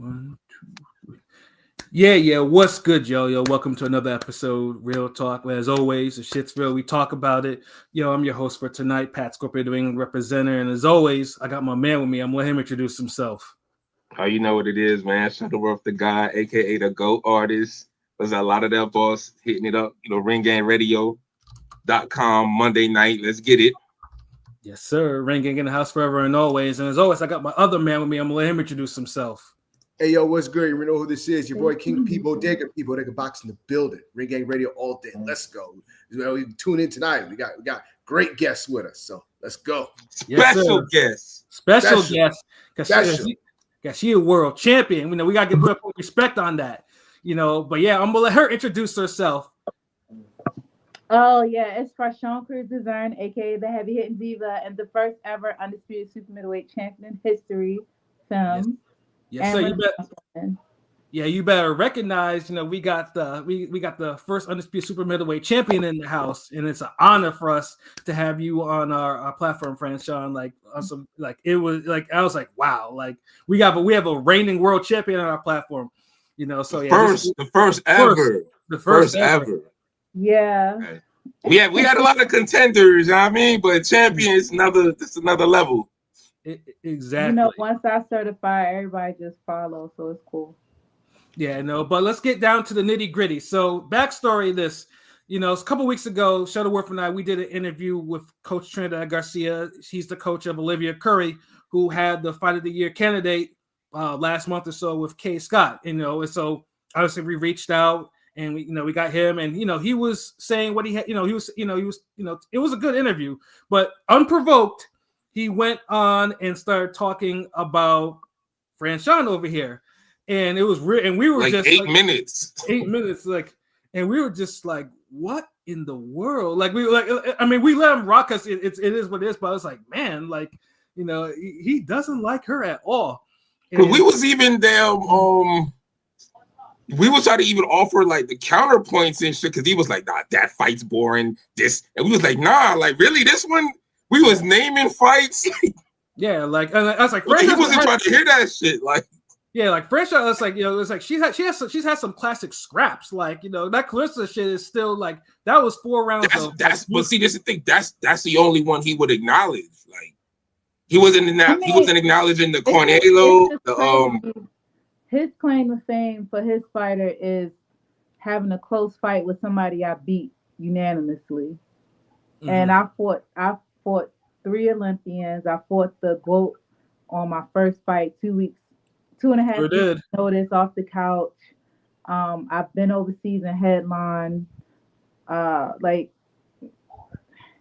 1, 2, 3. Yeah. What's good, yo? Welcome to another episode, Real Talk. Where, as always, the shit's real. We talk about it. Yo, I'm your host for tonight, Pat Scorpio, New England representative. And as always, I got my man with me. I'm gonna let him introduce himself. You know what it is, man. Shuttleworth the guy, aka the GOAT artist. There's a lot of that boss hitting it up. RingGangRadio.com Monday night. Let's get it. Yes, sir. Ring Gang in the house forever and always. And as always, I got my other man with me. I'm gonna let him introduce himself. Hey, yo, what's good? You know who this is? Your boy King P. Bodega Box in the building. Ring Gang Radio all day. Let's go. We tune in tonight. We got great guests with us, so let's go. Special guest. Special guest. Because she a world champion. We gotta give her respect on that. But yeah, I'm gonna let her introduce herself. Oh yeah, it's Franchón Crews-Dezurn, aka the heavy hitting diva, and the first ever undisputed super middleweight champion in history. Yes, so you better recognize. We got the first undisputed super middleweight champion in the house, and it's an honor for us to have you on our platform, Franchón. It was like I was like, wow, like we have a reigning world champion on our platform. So yeah, the first ever. Yeah. We had a lot of contenders, you know what I mean? But champion is another level. Exactly. Once I certify, everybody just follow, so it's cool. Yeah, no, but let's get down to the nitty gritty. So backstory of this, a couple weeks ago, Shuttleworth and I, we did an interview with Coach Trinidad Garcia. He's the coach of Olivia Curry, who had the Fight of the Year candidate last month or so with Kay Scott. And so obviously we reached out and we got him, and he was saying what he had. He was it was a good interview, but unprovoked, he went on and started talking about Franchón over here. And it was weird, and we were like just 8 minutes. 8 minutes, and we were just like, "What in the world?" We let him rock us. It is what it is. But I was like, man, he doesn't like her at all. And we was even there. We was trying to even offer the counterpoints and shit because he was like, "Nah, that fight's boring." And we was like, "Nah, really, this one." We was naming fights. Yeah, and I was like, he wasn't trying to hear that shit. Yeah, Franchón, it's like she's had some classic scraps. That Clarissa shit is still that was 4 rounds. But see, this is the thing. That's the only one he would acknowledge. He wasn't he wasn't acknowledging the Cornelo. His claim of fame for his fighter is having a close fight with somebody I beat unanimously. Mm-hmm. And I fought 3 Olympians. I fought the GOAT on my first fight 2 weeks. 2.5 weeks notice off the couch. I've been overseas in headline.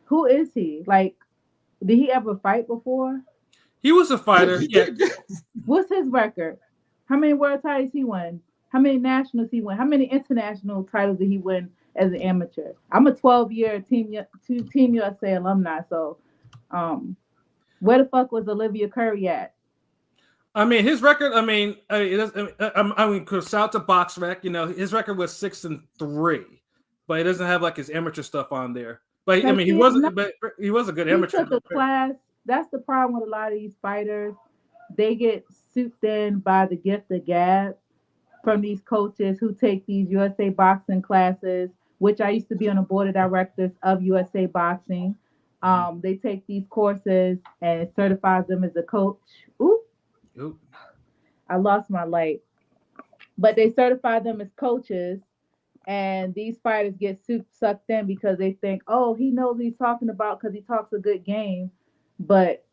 Who is he? Did he ever fight before? He was a fighter. Yeah. What's his record? How many world titles he won? How many nationals he won? How many international titles did he win as an amateur? I'm a 12-year Team USA alumni. So, where the fuck was Olivia Curry at? His record. Cause shout to BoxRec. His record was 6-3, but he doesn't have his amateur stuff on there. But he wasn't. But he was a good amateur. He took a class. That's the problem with a lot of these fighters. They get souped in by the gift of gab from these coaches who take these USA boxing classes, which I used to be on the board of directors of USA Boxing. They take these courses and it certifies them as a coach. Oop. I lost my light. But they certify them as coaches, and these fighters get sucked in because they think, oh, he knows what he's talking about because he talks a good game. But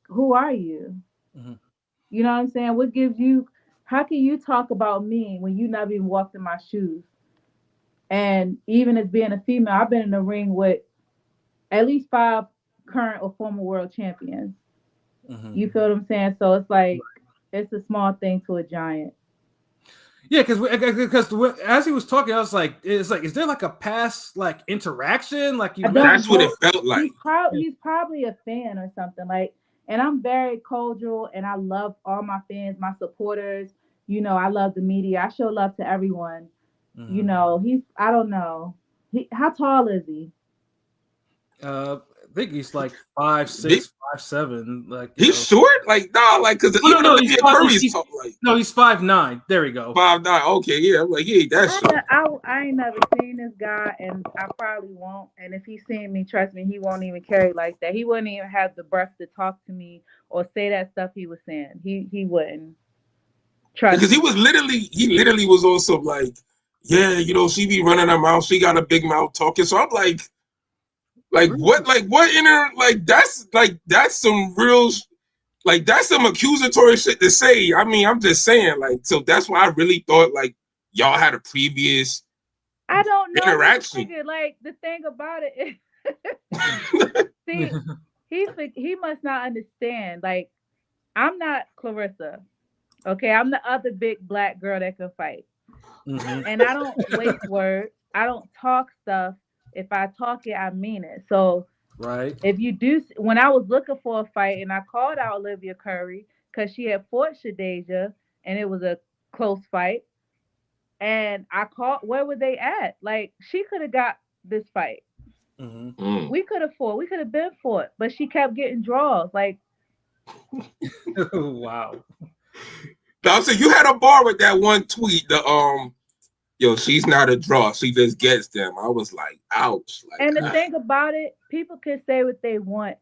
who are you? Mm-hmm. You know what I'm saying? What gives you? How can you talk about me when you never even walked in my shoes? And even as being a female, I've been in the ring with at least 5 current or former world champions. Mm-hmm. You feel what I'm saying? So it's it's a small thing to a giant. Yeah, because as he was talking, I was like, is there a past interaction? That's what it felt like. He's probably a fan or something. And I'm very cordial, and I love all my fans, my supporters. I love the media. I show love to everyone. Mm-hmm. I don't know. How tall is he? I think he's 5'6", 5'7". He's short, because even Olivia Curry's tall. No, he's 5'9". There we go. 5'9". Okay, yeah. I'm like, he ain't that shit. I ain't never seen this guy, and I probably won't. And if he's seen me, trust me, he won't even carry like that. He wouldn't even have the breath to talk to me or say that stuff he was saying. He wouldn't. Trust Because me. he literally was on some like, yeah, she be running her mouth. She got a big mouth talking. So I'm like what in her, that's some real, that's some accusatory shit to say. I mean, I'm just saying, so that's why I really thought y'all had a previous I don't know interaction. Nigga, the thing about it is, see, he must not understand. I'm not Clarissa. Okay, I'm the other big black girl that can fight. Mm-hmm. And I don't waste words. I don't talk stuff. If I talk it, I mean it. So right. If you do, when I was looking for a fight and I called out Olivia Curry because she had fought Shadeja and it was a close fight, and I called, where were they at? She could have got this fight. Mm-hmm. We could have fought. We could have been fought, but she kept getting draws. Wow. I'm saying you had a bar with that one tweet. She's not a draw. She just gets them. I was like, ouch. And the thing about it, people can say what they want.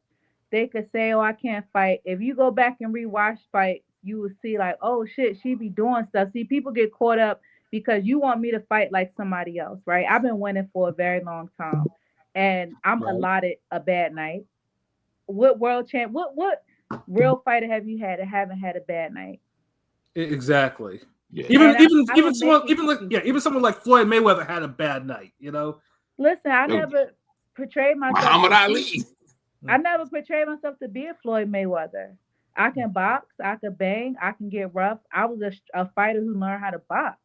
They could say, oh, I can't fight. If you go back and rewatch fights, you will see oh shit, she be doing stuff. See, people get caught up because you want me to fight like somebody else, right? I've been winning for a very long time, and I'm allotted a bad night. What world champ? What real fighter have you had that haven't had a bad night? Exactly. Yeah. Even someone like Floyd Mayweather had a bad night. Listen, I never portrayed myself. Muhammad Ali. I never portrayed myself to be a Floyd Mayweather. I can box, I can bang, I can get rough. I was a fighter who learned how to box,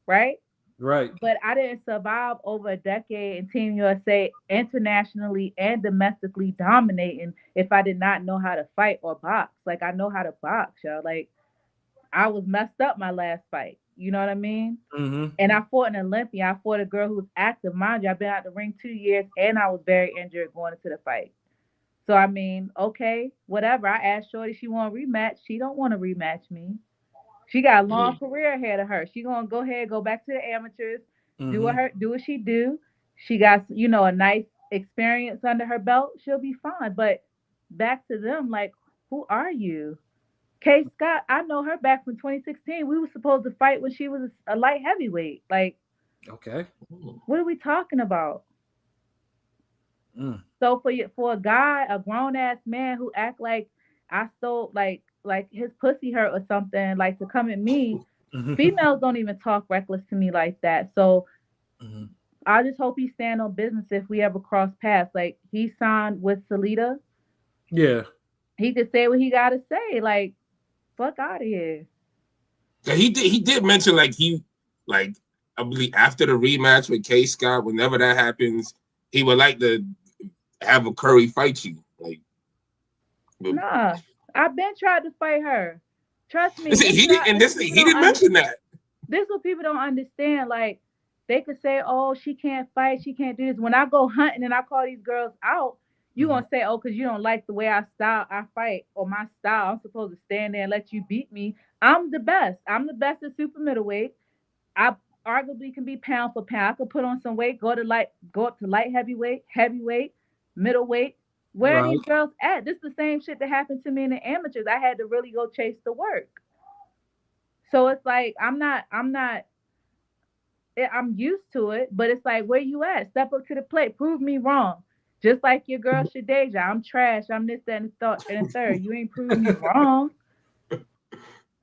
right? Right. But I didn't survive over a decade in Team USA internationally and domestically dominating if I did not know how to fight or box. I know how to box, y'all. I was messed up my last fight. You know what I mean? Mm-hmm. And I fought an Olympian. I fought a girl who was active. Mind you, I've been out the ring 2 years and I was very injured going into the fight. So, I mean, okay, whatever. I asked Shorty, she want a rematch. She don't want to rematch me. She got a long career ahead of her. She going to go ahead, go back to the amateurs, do what she do. She got, a nice experience under her belt. She'll be fine. But back to them, who are you? Kay Scott, I know her back from 2016. We were supposed to fight when she was a light heavyweight. Okay. What are we talking about? So for a guy, a grown ass man who act like I stole like his pussy hurt or something, to come at me, females don't even talk reckless to me like that. So I just hope he stand on business if we ever cross paths. He signed with Salida. Yeah. He could say what he gotta say. Fuck out of here. Yeah, he did mention I believe after the rematch with Kay Scott, whenever that happens, he would like to have a Curry fight you. Nah, I've been trying to fight her. Trust me. He didn't mention that. This is what people don't understand. They could say, oh, she can't fight, she can't do this. When I go hunting and I call these girls out, you gonna say, oh, because you don't like the way I fight or my style. I'm supposed to stand there and let you beat me. I'm the best. I'm the best at super middleweight. I arguably can be pound for pound. I could put on some weight, go up to light heavyweight, middleweight. Where are these girls at? This is the same shit that happened to me in the amateurs. I had to really go chase the work. So it's I'm used to it, but it's where you at? Step up to the plate. Prove me wrong. Just like your girl Shadeja. I'm trash. I'm this, that, and the third. You ain't proving me wrong.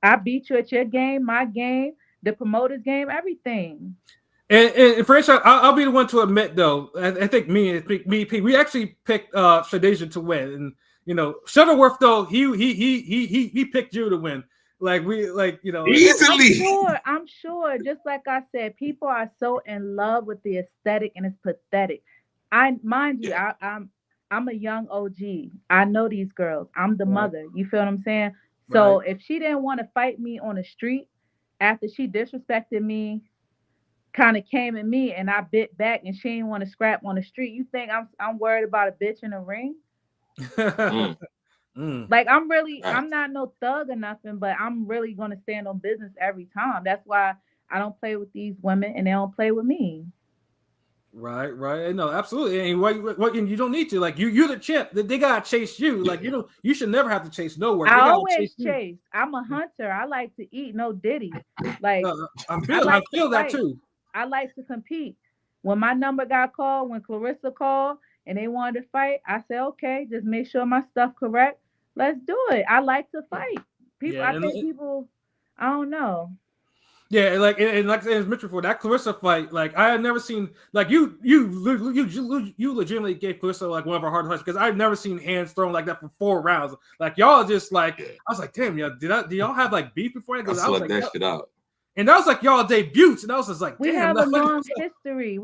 I beat you at your game, my game, the promoter's game, everything. And Franchón, I'll be the one to admit though. I think me, we actually picked Shadeja to win, and Shuttleworth though he picked you to win. Easily. I'm sure. Just like I said, people are so in love with the aesthetic, and it's pathetic. I'm a young OG. I know these girls. I'm the mother. You feel what I'm saying? So if she didn't want to fight me on the street after she disrespected me, kind of came at me and I bit back and she didn't want to scrap on the street, you think I'm worried about a bitch in the ring? Like I'm not no thug or nothing, but I'm really gonna stand on business every time. That's why I don't play with these women and they don't play with me. Right. No, absolutely. And what you don't need to. Like you're the champ. They gotta chase you. Like you should never have to chase nowhere. I They gotta always chase you. chase. I'm a hunter. I like to eat, no diddy. Like I like feel to that fight. too. I like to compete. When my number got called, when Clarissa called and they wanted to fight, I said, okay, just make sure my stuff correct. Let's do it. I like to fight. Yeah, I think people, I don't know. yeah, and like I mentioned before, that Clarissa fight, like I had never seen, like you legitimately gave Clarissa like one of her hard fights because I've never seen hands thrown like that for 4 rounds. Like y'all just like, I was like, damn, did y'all have like beef before that? I was like, that shit out. And that was like y'all debuts, and I was just like, we damn. have a long history.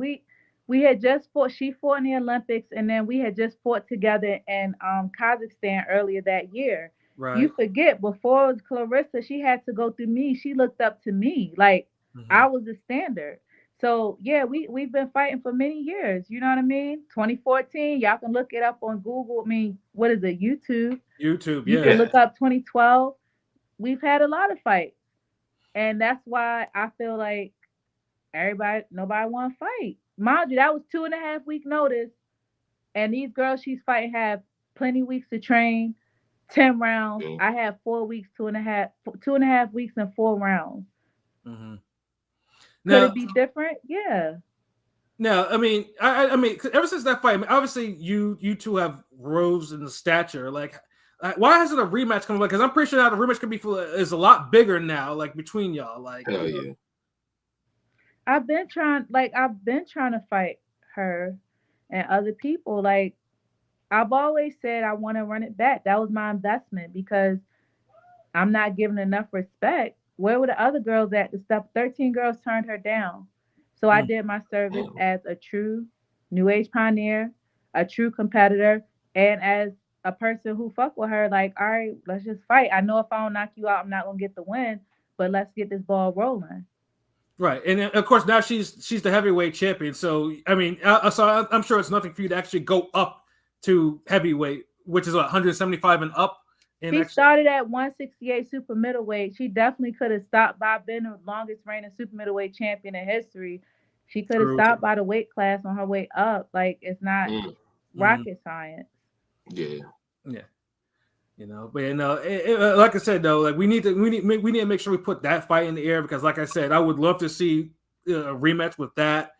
We had just fought. She fought in the Olympics, and then we had just fought together in Kazakhstan earlier that year. Right. You forget before it was Clarissa, she had to go through me. She looked up to me like I was the standard. So yeah, we've been fighting for many years. You know what I mean? 2014, y'all can look it up on Google. I mean, what is it? YouTube. YouTube. You Yeah. can look up 2012. We've had a lot of fights, and that's why I feel like nobody want to fight. Mind you, that was 2.5 week notice, and these girls she's fighting have plenty weeks to train. 10 rounds. I have 4 weeks, 2.5 weeks, and 4 rounds. Could it be different? Yeah. No, I mean, I mean, ever since that fight, I mean, obviously you two have rose in the stature. Like, why hasn't a rematch come? Because I'm pretty sure now the rematch could be is a lot bigger now. Like between y'all, like. Hell yeah. I've been trying to fight her and other people. Like I've always said I want to run it back. That was my investment because I'm not giving enough respect. Where were the other girls at? The stuff 13 girls turned her down. So I did my service as a true new age pioneer, a true competitor, and as a person who fuck with her, like, all right, let's just fight. I know if I don't knock you out, I'm not gonna get the win, but let's get this ball rolling. Right, and of course now she's the heavyweight champion. So I mean, so I'm sure it's nothing for you to actually go up to heavyweight, which is what 175 and up. She started at 168 super middleweight. She definitely could have stopped by being the longest reigning super middleweight champion in history. She could have stopped by the weight class on her way up. Like it's not rocket science. Yeah. You know, but you know, like I said though, like we need to make sure we put that fight in the air because, like I said, I would love to see a rematch with that.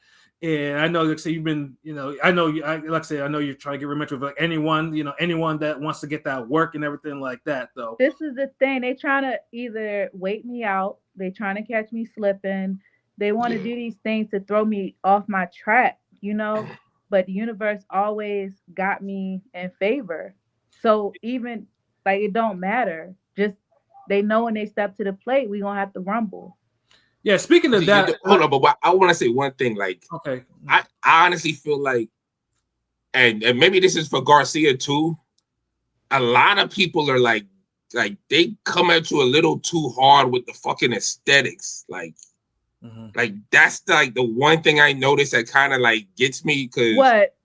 And I know, like I say, you've been, you know, I know you, like I say, I know you're trying to get rematch with like anyone, you know, anyone that wants to get that work and everything like that. Though this is the thing, they trying to either wait me out, they trying to catch me slipping, they want to do these things to throw me off my track, you know. But the universe always got me in favor, so even like it don't matter. Just they know when they step to the plate, we gonna have to rumble. Yeah, speaking of that, hold on, but I want to say one thing. Like, okay, I honestly feel like, and maybe this is for Garcia too. A lot of people are like they come at you a little too hard with the fucking aesthetics. Like that's like the one thing I noticed that kind of like gets me because what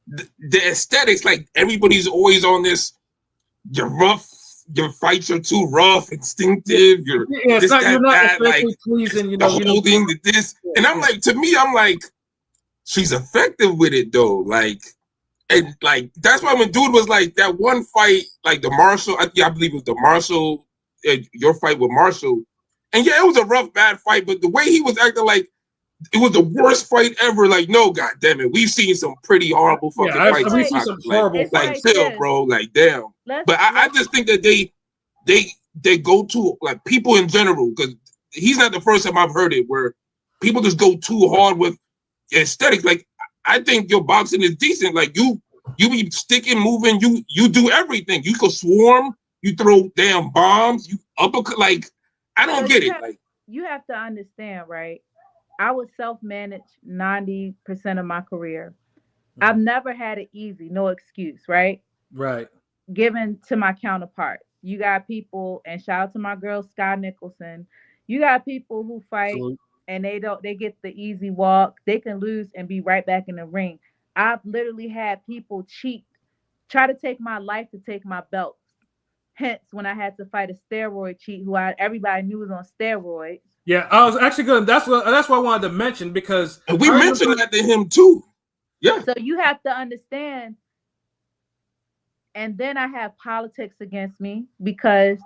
the aesthetics. Like everybody's always on this. You're rough. Your fights are too rough, instinctive. You're this, you're not like pleasing, you know, holding this, and I'm like, to me, I'm like, she's effective with it though. Like, and like that's why when dude was like that one fight, like the Marshall, I believe it was the Marshall, your fight with Marshall, and yeah, it was a rough, bad fight, but the way he was acting like it was the worst fight ever. Like, no, god damn it, we've seen some pretty horrible fucking fights. We've seen some horrible fights. Like, chill, bro. Like, damn. But I just think that they go to like people in general because he's not the first time I've heard it where people just go too hard with aesthetics. Like, I think your boxing is decent. Like you be sticking, moving. You do everything. You can swarm. You throw damn bombs. You uppercut. Like, I don't get it. Like, you have to understand, right? I was self-managed 90% of my career. I've never had it easy, no excuse, right? Right. Given to my counterparts. You got people, and shout out to my girl Sky Nicholson. You got people who fight and they get the easy walk. They can lose and be right back in the ring. I've literally had people cheat, try to take my life to take my belts. Hence, when I had to fight a steroid cheat who everybody knew was on steroids. Yeah, I was actually good. That's what I wanted to mention because we mentioned that to him too. Yeah. So you have to understand. And then I have politics against me because,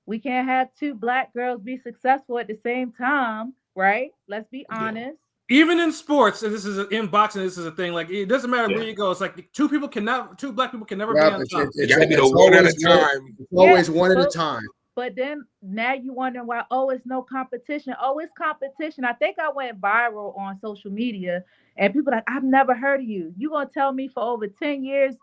we can't have two black girls be successful at the same time, right? Let's be honest. Even in sports, and in boxing, this is a thing. Like, it doesn't matter where you go. It's like two black people can never be on top. It got to be the one at a time. It's always one at a time. But then now you wondering why, it's no competition. It's competition. I think I went viral on social media and people like, I've never heard of you. You gonna tell me for over 10 years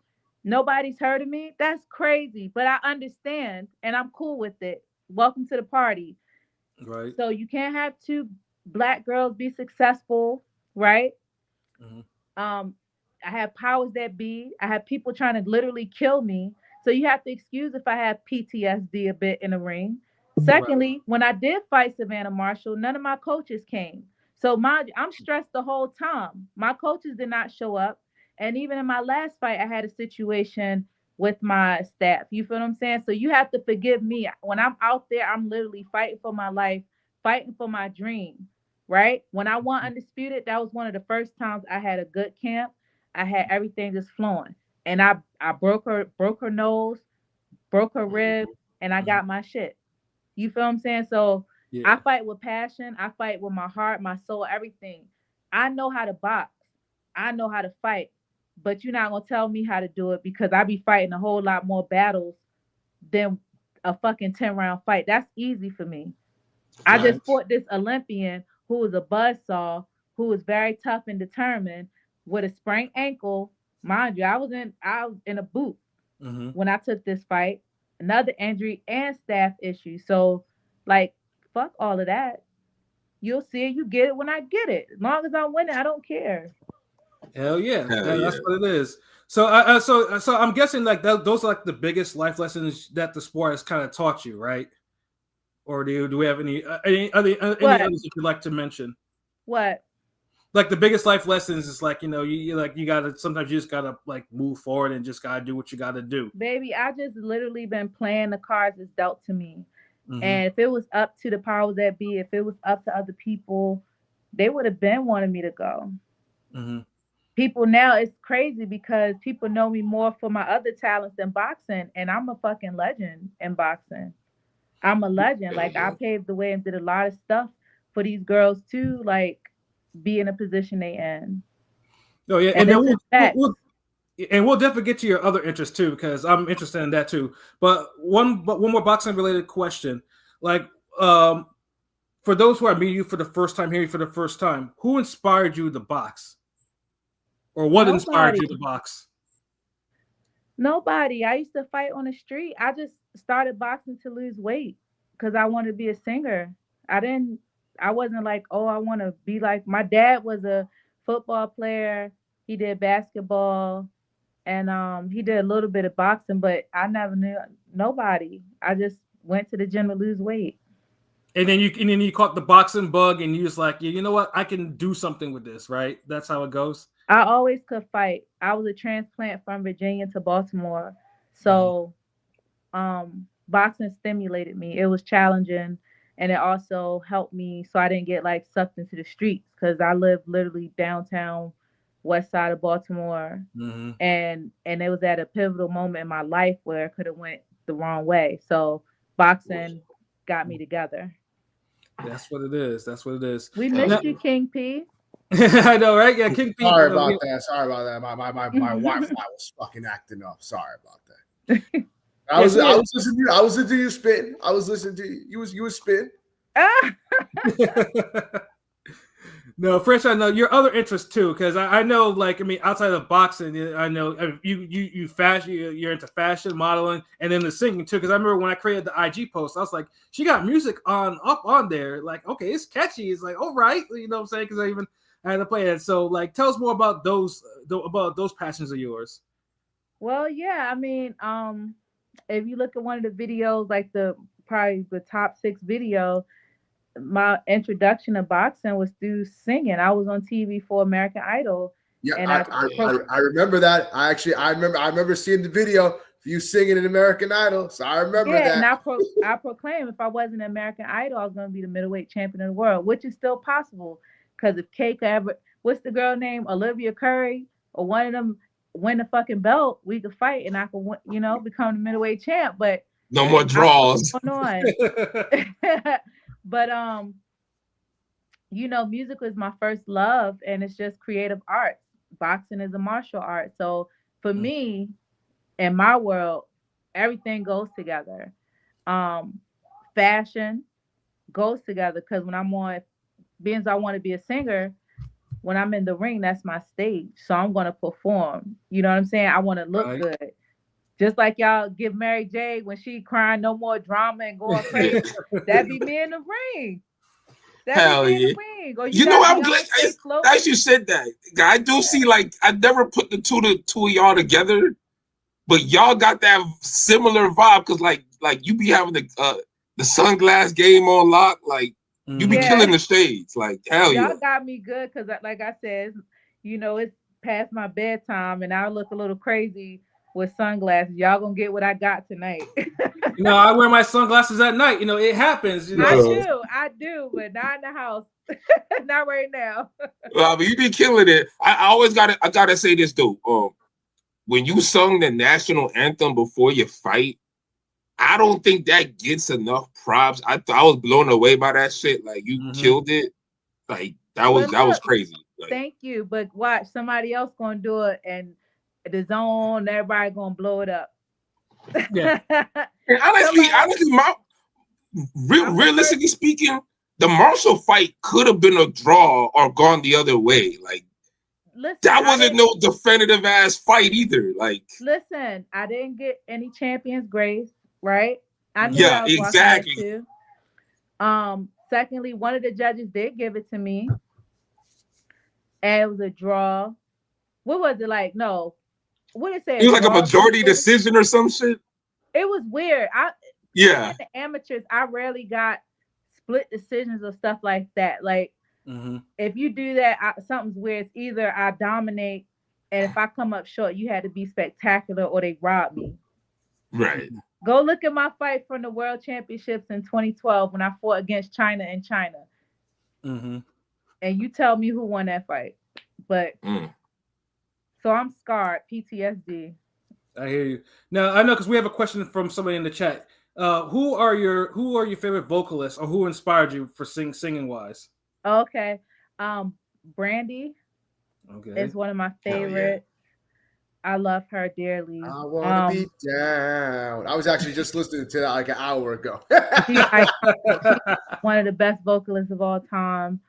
nobody's heard of me? That's crazy. But I understand and I'm cool with it. Welcome to the party. Right. So you can't have two black girls be successful, right? Mm-hmm. I have powers that be. I have people trying to literally kill me. So you have to excuse if I have PTSD a bit in the ring. Secondly, when I did fight Savannah Marshall, none of my coaches came. So I'm stressed the whole time. My coaches did not show up. And even in my last fight, I had a situation with my staff. You feel what I'm saying? So you have to forgive me. When I'm out there, I'm literally fighting for my life, fighting for my dream, right? When I won Undisputed, that was one of the first times I had a good camp. I had everything just flowing. And I broke her nose, broke her rib, and I got my shit. You feel what I'm saying? So I fight with passion. I fight with my heart, my soul, everything. I know how to box. I know how to fight. But you're not going to tell me how to do it because I be fighting a whole lot more battles than a fucking 10-round fight. That's easy for me. I just fought this Olympian who was a buzzsaw, who was very tough and determined with a sprained ankle. Mind you, I was in a boot when I took this fight. Another injury and staff issue. So, fuck all of that. You'll see it. You get it when I get it. As long as I'm winning, I don't care. Hell yeah. That's what it is. So, so I'm guessing those are the biggest life lessons that the sport has kind of taught you, right? Or do we have any others that you'd like to mention? What? The biggest life lessons is you gotta sometimes you just gotta move forward and just gotta do what you gotta do. Baby, I just literally been playing the cards that's dealt to me. And if it was up to the powers that be, if it was up to other people, they would have been wanting me to go. People now, it's crazy because people know me more for my other talents than boxing, and I'm a fucking legend in boxing. I'm a legend. I paved the way and did a lot of stuff for these girls too, be in a position they in. Oh yeah, and then we'll definitely get to your other interests too, because I'm interested in that too. But one more boxing related question, for those who are meeting you for the first time, hearing you for the first time, who inspired you to box, or what inspired you to box? Nobody. I used to fight on the street. I just started boxing to lose weight because I wanted to be a singer. I wasn't I want to be like, my dad was a football player. He did basketball and he did a little bit of boxing, but I never knew nobody. I just went to the gym to lose weight. And then you caught the boxing bug and you was like, you know what? I can do something with this, right? That's how it goes. I always could fight. I was a transplant from Virginia to Baltimore. So boxing stimulated me. It was challenging. And it also helped me so I didn't get sucked into the streets because I lived literally downtown west side of Baltimore. And it was at a pivotal moment in my life where I could have went the wrong way. So boxing got me together. That's what it is. That's what it is. We missed you, King P. I know, right? Yeah, King P. Sorry about that. My Wi-Fi was fucking acting up. Sorry about that. I was listening to you spitting. I was listening to you. You were spitting. No, French, I know your other interests too, because I know, outside of boxing, I know you fashion, you're into fashion, modeling, and then the singing too. Because I remember when I created the IG post, I was like, she got music up on there. Okay, it's catchy. It's all right, you know what I'm saying? Because I had to play it. So, tell us more about those passions of yours. Well, yeah, I mean, if you look at one of the videos, probably the top 6 video, my introduction to boxing was through singing. I was on TV for American Idol. Yeah, and I remember that. I remember seeing the video you singing in American Idol. So I remember that. And I proclaim if I wasn't an American Idol, I was going to be the middleweight champion of the world, which is still possible. Because if Kay could ever, what's the girl name? Olivia Curry or one of them win the fucking belt, we could fight and I could, become the middleweight champ. But no more draws. But music was my first love, and it's just creative arts. Boxing is a martial art. So for me, in my world, everything goes together. Fashion goes together because when I'm on, being as I want to be a singer, when I'm in the ring, that's my stage. So I'm going to perform. You know what I'm saying? I want to look good. Just like y'all give Mary J when she crying no more drama and going crazy. That'd be me in the ring. Hell yeah. I'm glad that you said that. I do see, like, I never put the two of y'all together, but y'all got that similar vibe because like you be having the sunglass game on lock, like you be killing the stage, like hell yeah. Y'all got me good because like I said, it's past my bedtime and I look a little crazy with sunglasses. Y'all gonna get what I got tonight. I wear my sunglasses at night. It happens. I do, but not in the house. Not right now. Well, but you be killing it. I gotta say this though. When you sung the national anthem before your fight, I don't think that gets enough props. I was blown away by that shit. Like you killed it. Like that was crazy. Like, thank you, but watch, somebody else gonna do it and the zone, everybody gonna blow it up. Yeah. And honestly, realistically speaking, the Marshall fight could have been a draw or gone the other way. Like, listen, that wasn't no definitive ass fight either. Like, listen, I didn't get any champion's grace, right? I knew yeah, exactly. Secondly, one of the judges did give it to me, and it was a draw. What was it like? No. What did it say? It was like a majority decision or some shit. It was weird. In the amateurs, I rarely got split decisions or stuff like that. Like, if you do that, something's weird. It's either I dominate, and if I come up short, you had to be spectacular or they robbed me. Right. Go look at my fight from the World Championships in 2012 when I fought against China in China. And you tell me who won that fight. But... So I'm scarred, PTSD. I hear you. Now I know because we have a question from somebody in the chat. Who are your favorite vocalists, or who inspired you for singing wise? Okay, Brandy. Okay, is one of my favorites. Yeah. I love her dearly. I wanna be down. I was actually just listening to that like an hour ago. She's one of the best vocalists of all time.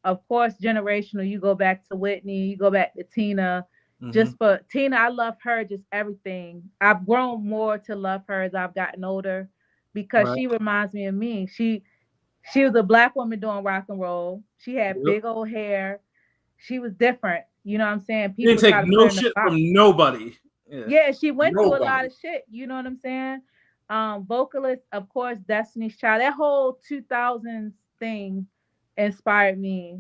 Of course, generational. You go back to Whitney, you go back to Tina. Just for Tina, I love her, just everything. I've grown more to love her as I've gotten older because she reminds me of me. She was a Black woman doing rock and roll. She had big old hair. She was different. You know what I'm saying? People didn't take no shit from nobody. Yeah, she went through a lot of shit. You know what I'm saying? Vocalist, of course, Destiny's Child. That whole 2000s thing inspired me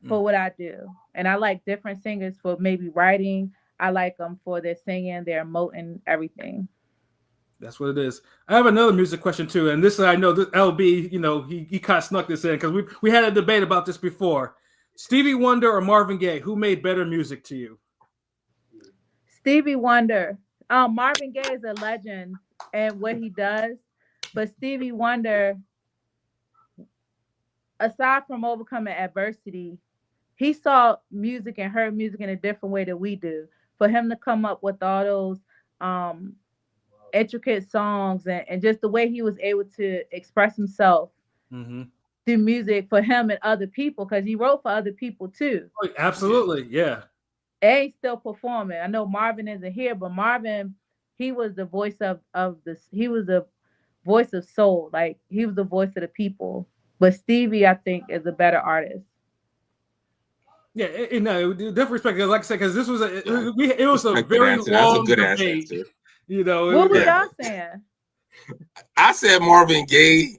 for what I do. And I like different singers for maybe writing. I like them for their singing, their emoting, everything. That's what it is. I have another music question too. And this, I know that LB, he kind of snuck this in because we had a debate about this before. Stevie Wonder or Marvin Gaye, who made better music to you? Stevie Wonder. Marvin Gaye is a legend and what he does. But Stevie Wonder, aside from overcoming adversity, he saw music and heard music in a different way than we do. For him to come up with all those intricate songs and just the way he was able to express himself through music for him and other people, because he wrote for other people too. Oh, absolutely, yeah. And he's still performing. I know Marvin isn't here, but Marvin, he was the voice of this. He was the voice of soul. Like, he was the voice of the people. But Stevie, I think, is a better artist. Yeah, definitely respect. Like I said, because this was it was a very long debate. What were y'all saying? I said Marvin Gaye.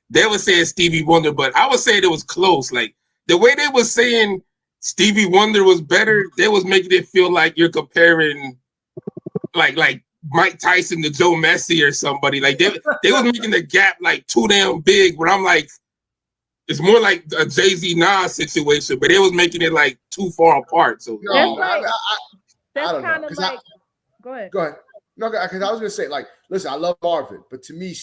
They were saying Stevie Wonder, but I was saying it was close. Like, the way they were saying Stevie Wonder was better, they was making it feel like you're comparing like Mike Tyson to Joe Messi or somebody. Like they was making the gap like too damn big. But I'm like, it's more like a Jay-Z Nas situation, but they was making it like too far apart. So no, that's I don't kind know. of like. Go ahead. No, because I was gonna say, like, listen, I love Marvin, but to me,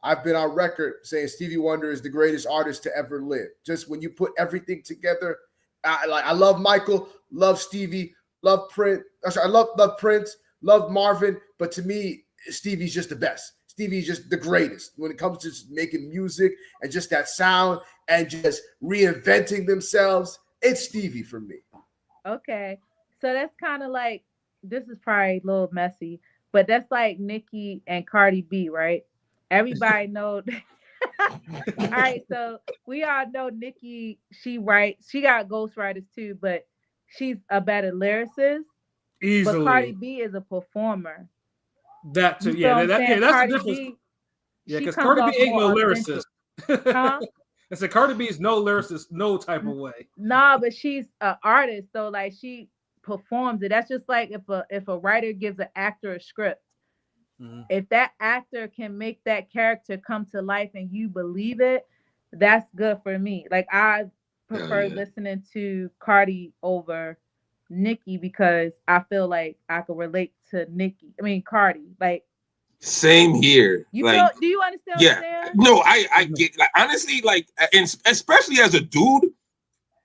I've been on record saying Stevie Wonder is the greatest artist to ever live. Just when you put everything together, I love Michael, love Stevie, love Prince. I love Prince, love Marvin, but to me, Stevie's just the best. Stevie's just the greatest when it comes to just making music and just that sound and just reinventing themselves. It's Stevie for me. Okay, so that's kind of like, this is probably a little messy, but that's like Nicki and Cardi B, right? Everybody knows. All right, so we all know Nicki, she got ghostwriters too, but she's a better lyricist. Easily. But Cardi B is a performer. That too, that's Cardi the difference. B, Because Cardi B ain't no lyricist. Huh? I said Cardi B is no lyricist, no type of way. Nah, but she's an artist, though. Like, she performs it. That's just like if a writer gives an actor a script. Mm-hmm. If that actor can make that character come to life and you believe it, that's good for me. Like, I prefer listening to Cardi over Nicki because I feel like I could relate to Cardi. Like, same here. Do you understand? Yeah. No, I get, like, honestly, like, and especially as a dude,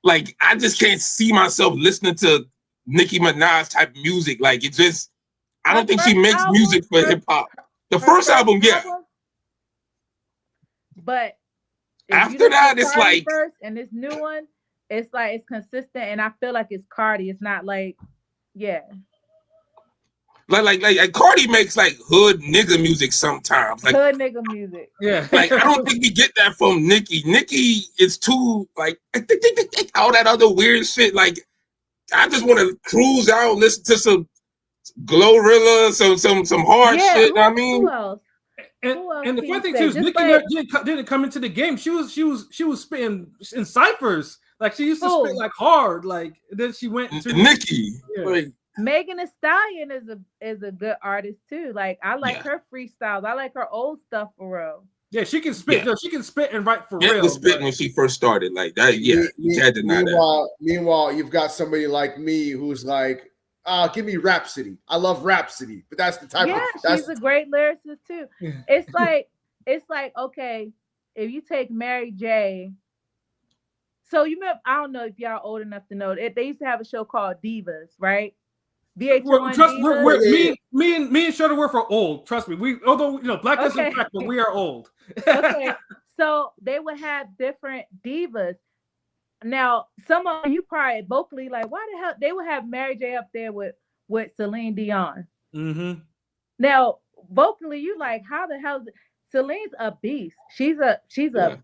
like, I just can't see myself listening to Nicki Minaj type of music. Like, it just, I don't think she makes music for hip hop. The first album, yeah. But after that, it's like first and this new one, it's like it's consistent, and I feel like it's Cardi. It's not like, Like Cardi makes like hood nigga music sometimes. Like hood nigga music. Yeah. Like I don't think we get that from Nicki. Nicki is too like all that other weird shit. Like I just want to cruise out, listen to some Glorilla, some hard shit. I mean, who else? And the funny thing too is Nicki didn't come into the game. She was spitting in ciphers. Like she used to spit like hard. Like then she went to Nicki. Like, Megan Thee Stallion is a good artist too. Like I like her freestyles. I like her old stuff for real. Yeah, she can spit. Yeah. She can spit and write for real. She was spitting when she first started. Like that. Yeah, you can't deny that. Meanwhile, you've got somebody like me who's like, give me Rhapsody. I love Rhapsody, but that's the type of. Yeah, she's a great lyricist too. It's like okay, if you take Mary J. So you remember? I don't know if y'all old enough to know it. They used to have a show called Divas, right? VH1. Me and Shuttleworth are old. Trust me. Although black doesn't crack, but we are old. Okay, so they would have different divas. Now, some of you probably vocally like, why the hell they would have Mary J up there with Celine Dion. Mm-hmm. Now, vocally, you like, how the hell? Celine's a beast. She's a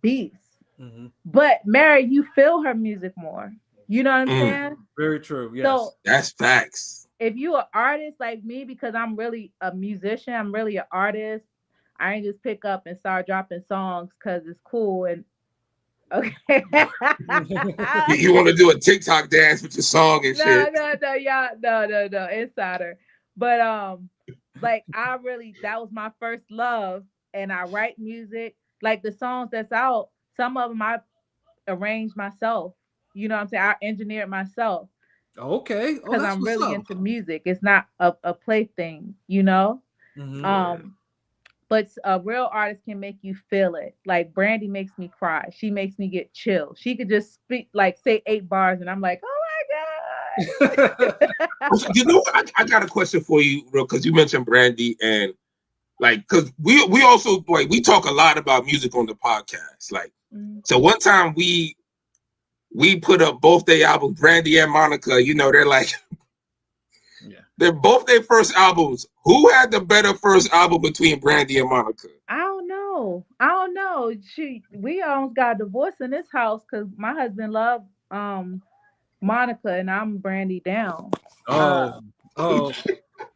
beast. Mm-hmm. But Mary, you feel her music more. You know what I'm saying? Very true. Yes. So that's facts. If you're an artist like me, because I'm really a musician, I'm really an artist. I ain't just pick up and start dropping songs because it's cool and okay. You want to do a TikTok dance with your song and shit? No, insider. But like that was my first love, and I write music. Like the songs that's out, some of them I arranged myself. You know what I'm saying? I engineered myself. Okay. Because I'm really into music. It's not a plaything, you know? Mm-hmm. But a real artist can make you feel it. Like Brandy makes me cry. She makes me get chill. She could just speak, like say 8 bars and I'm like, oh my God. You know, I got a question for you, real, because you mentioned Brandy and like, because we also like we talk a lot about music on the podcast. Like, so one time we put up both their albums, Brandy and Monica. You know, they're like, they're both their first albums. Who had the better first album between Brandy and Monica? I don't know. We almost got divorced in this house because my husband loved Monica and I'm Brandy down. Oh,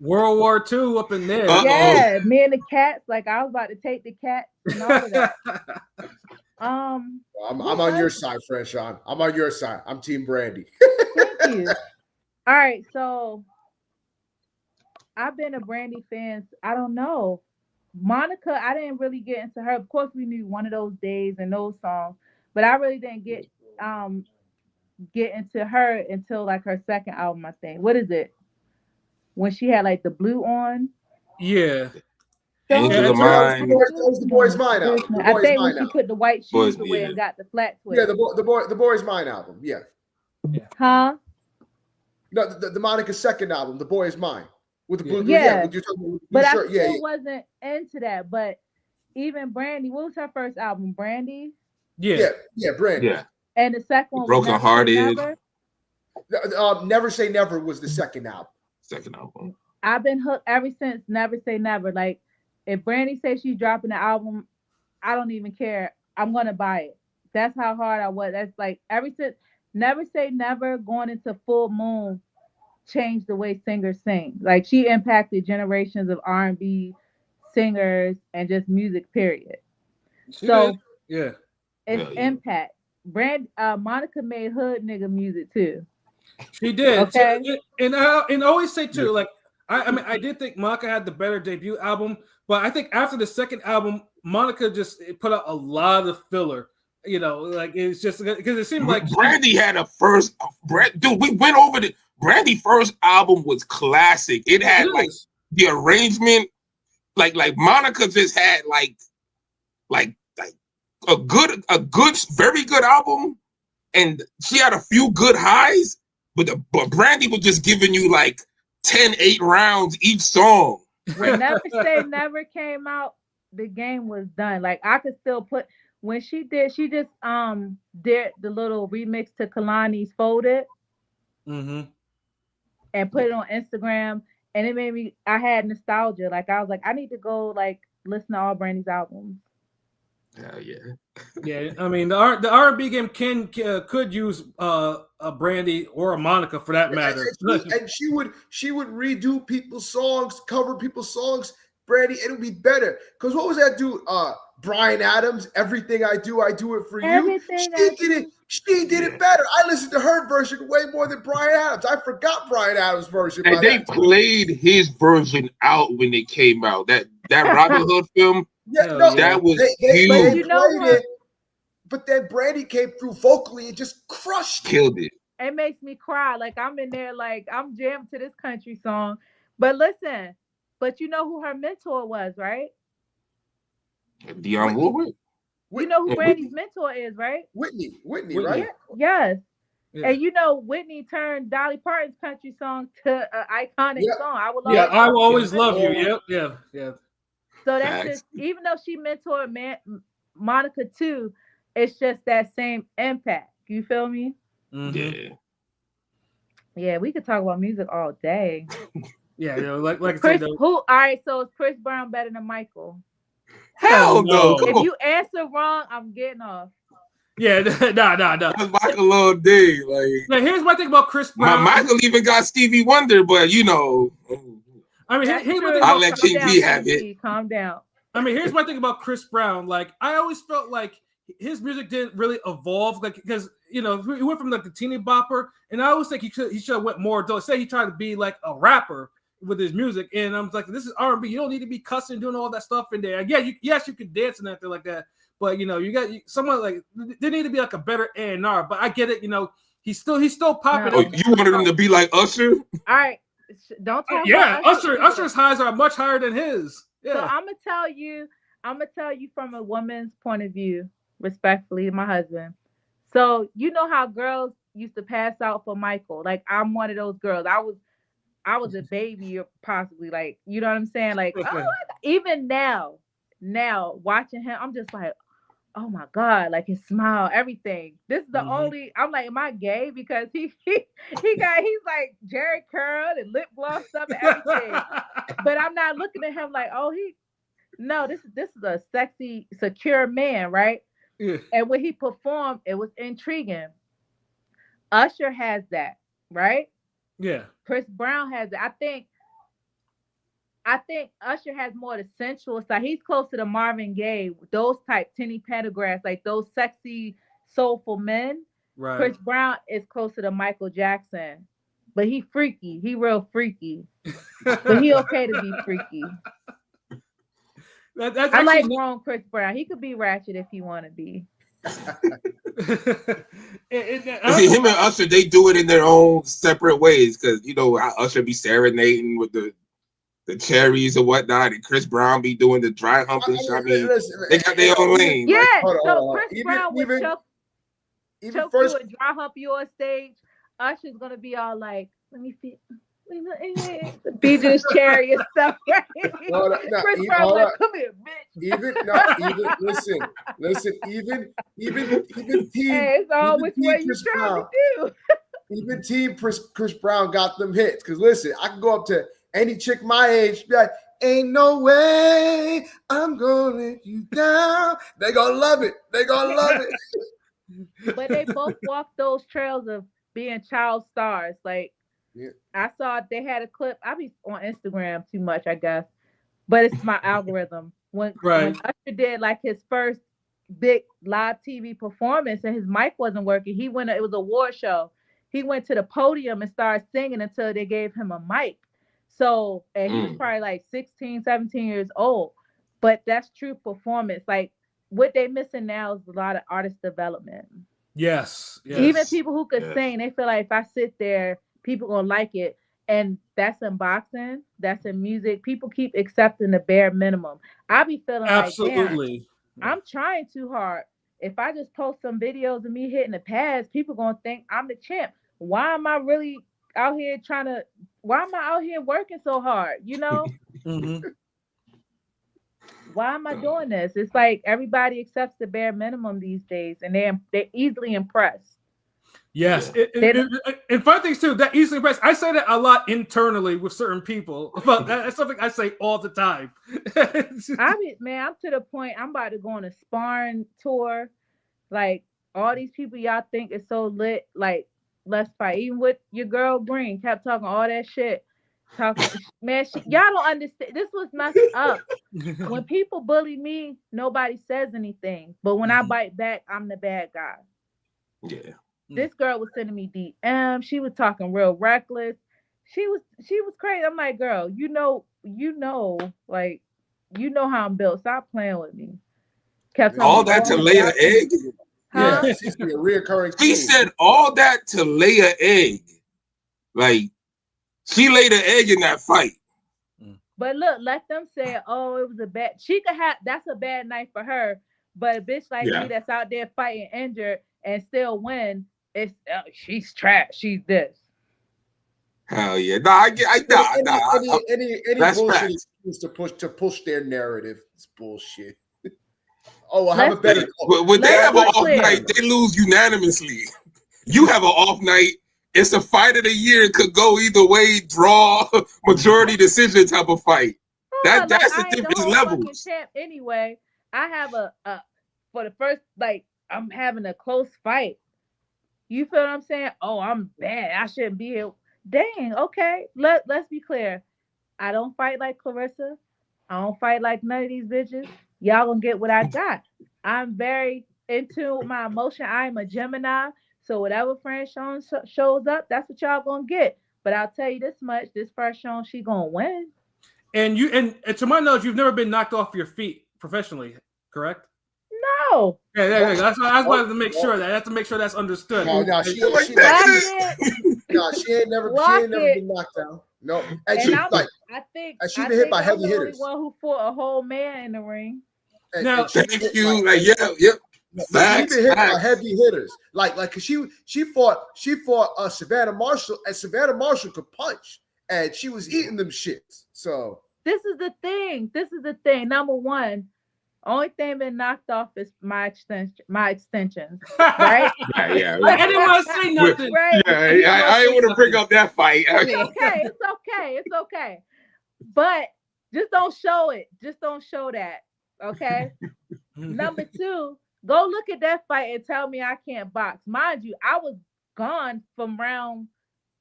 World War II up in there. Yeah, me and the cats. Like I was about to take the cats and all of that. I'm on your side, Franchón. I'm on your side. I'm Team Brandy. Thank you. All right, so I've been a Brandy fan. I don't know. Monica, I didn't really get into her. Of course, we knew One of Those Days and those songs, but I really didn't get into her until like her second album, I think. What is it? When she had like the blue on. Yeah. Angel of Mine. That was the Boy's Mine album. I think when she put the white shoes away and got the flat twist. Yeah, the Boy's Mine album. Yeah. Huh? No, the Monica's second album, The Boy Is Mine, with the blue. Yeah, but I shirt. still wasn't into that. But even Brandy, what was her first album? Brandy. Yeah, Brandy. Yeah. And the second one, Broken Hearted. Never Say Never was the second album. Second album. I've been hooked ever since Never Say Never. Like, if Brandy says she's dropping the album, I don't even care. I'm gonna buy it. That's how hard I was. That's like ever since Never Say Never going into Full Moon changed the way singers sing. Like, she impacted generations of R&B singers and just music, period. So yeah, it's impact. Monica made hood nigga music too. She did. Okay. And I always say too, like I mean, I did think Monica had the better debut album, but I think after the second album, Monica just put out a lot of filler. You know, like it's just because it seemed like Brandy had a first. Dude, we went over the Brandy first album was classic. It had like the arrangement, like Monica just had like a good, very good album, and she had a few good highs, but Brandy was just giving you like 10-8 rounds each song. When Never Say Never came out, the game was done. Like, I could still put when she just did the little remix to Kalani's Folded. Mm-hmm. And put it on Instagram, and it made me. I had nostalgia. Like, I was like, I need to go like listen to all Brandy's albums. Hell yeah. Yeah, I mean the R&B game could use a Brandy or a Monica for that matter. And she would redo people's songs, cover people's songs. Brandy, it'll be better. Because what was that dude? Bryan Adams, Everything I Do It For You. She did it better. I listened to her version way more than Bryan Adams. I forgot Bryan Adams' version. And they played his version out when it came out. That Robin Hood film. Yeah, no, that was huge. But you know what? But then Brandy came through vocally and just killed it. It makes me cry. Like, I'm in there, like I'm jammed to this country song. But listen, but you know who her mentor was, right? Dionne Warwick. You know who Brandy's mentor is, right? Whitney, right? Yes. Yeah. And you know, Whitney turned Dolly Parton's country song to an iconic song. I will always love you. Yeah. So that's just, even though she mentored Monica too, it's just that same impact. You feel me? Mm-hmm. Yeah, we could talk about music all day. Yeah, like Chris, all right, so is Chris Brown better than Michael? Hell no. If you answer wrong, I'm getting off. Yeah, no. That's Michael all day. Now, here's my thing about Chris Brown. Michael even got Stevie Wonder, but you know. I mean, here's my thing I'll let King P have it. Calm down. I mean, here's my thing about Chris Brown. Like, I always felt like his music didn't really evolve, like, because he went from like the teeny bopper, and I always think he should have went more. Say he tried to be like a rapper with his music, and I'm like, this is R&B. You don't need to be cussing, doing all that stuff in there. Yeah, yes, you could dance and everything like that, but you got someone like there need to be like a better A&R. But I get it. He's still popular. Oh, you wanted him to be like Usher? All right. Don't talk about Usher's highs are much higher than his. Yeah. So I'm gonna tell you from a woman's point of view, respectfully, my husband. So you know how girls used to pass out for Michael. Like, I'm one of those girls. I was a baby, or possibly, like, you know what I'm saying? Like, even now watching him, I'm just like, oh my God, like his smile, everything. This is the only, I'm like, am I gay? Because he's like Jerry curled and lip gloss up and everything. But I'm not looking at him like, this is a sexy, secure man, right? Yeah. And when he performed, it was intriguing. Usher has that, right? Yeah. Chris Brown has it. I think Usher has more the sensual side. He's close to the Marvin Gaye, those type Tinny Pendergrass, like those sexy, soulful men. Right. Chris Brown is close to the Michael Jackson but he freaky. He real freaky. But he okay to be freaky. I like grown Chris Brown. He could be ratchet if he want to be. See, him and Usher, they do it in their own separate ways because you know Usher be serenading with the cherries or whatnot, and Chris Brown be doing the dry humping. I mean, they got their own lane. Yeah, so Chris Brown would choke you and dry hump you on stage. Usher's gonna be all like, "Let me see." Be just cherry and stuff, right? Chris Brown like, "Come here, bitch." Even team. Hey, it's all which way you trying to do. Even team Chris Brown got them hits. Because listen, I can go up to any chick my age, be like, "Ain't no way I'm gonna let you down." They gonna love it. But they both walked those trails of being child stars. Like, yeah. I saw they had a clip. I be on Instagram too much, I guess, but it's my algorithm. When Usher did like his first big live TV performance and his mic wasn't working, it was an award show. He went to the podium and started singing until they gave him a mic. So, and he was probably like 16, 17 years old, but that's true performance. Like, what they missing now is a lot of artist development. Yes. Even people who could sing, they feel like if I sit there, people gonna like it. And that's in boxing, that's in music. People keep accepting the bare minimum. I be feeling like, damn, I'm trying too hard. If I just post some videos of me hitting the pads, people gonna think I'm the champ. Why am I really out here why am I out here working so hard? You know? Why am I doing this? It's like everybody accepts the bare minimum these days, and they're easily impressed. Yes, and fun things too. That easily impressed. I say that a lot internally with certain people, but that's something I say all the time. I'm to the point. I'm about to go on a sparring tour. Like all these people y'all think is so lit. Like, let's fight. Even with your girl Green kept talking all that shit. Y'all don't understand. This was messed up. When people bully me, nobody says anything. But when I bite back, I'm the bad guy. Yeah. This girl was sending me DM. She was talking real reckless. She was crazy. I'm like, girl, you know how I'm built. Stop playing with me. Kept all that to lay an egg. Huh? Yeah, she's a reoccurring. She said all that to lay an egg. Like she laid an egg in that fight. But look, let them say, "Oh, it was a bad." She could have. That's a bad night for her. But a bitch like me that's out there fighting injured and still win. It's she's trash. She's this. Hell yeah! Any bullshit excuse to push their narrative. It's bullshit. Oh, I have a better. When they have an off night, they lose unanimously. You have an off night. It's a fight of the year. It could go either way. Draw, majority decision type of fight. That's the different levels. Champ anyway, I have a for the first I'm having a close fight. You feel what I'm saying? Oh, I'm bad. I shouldn't be here. Dang, okay. Let's be clear. I don't fight like Clarissa. I don't fight like none of these bitches. Y'all gonna get what I got. I'm very into my emotion. I am a Gemini. So whatever Franchón shows up, that's what y'all gonna get. But I'll tell you this much: this Franchón, she gonna win. And to my knowledge, you've never been knocked off your feet professionally, correct? No. Yeah. That's why I wanted to make sure that. I have to make sure that's understood. No, she ain't never been knocked down. No, and she's been hit by heavy hitters. The one who fought a whole man in the ring. Now, thank you. She's been hit by heavy hitters. Cause she fought Savannah Marshall, and Savannah Marshall could punch, and she was eating them shits. So this is the thing. Number one, only thing been knocked off is my extensions, right? Yeah. I didn't want to say nothing. Right? Yeah, I didn't want to bring up that fight. It's okay. But just don't show it. Just don't show that. Okay. Number two, go look at that fight and tell me I can't box. Mind you, I was gone from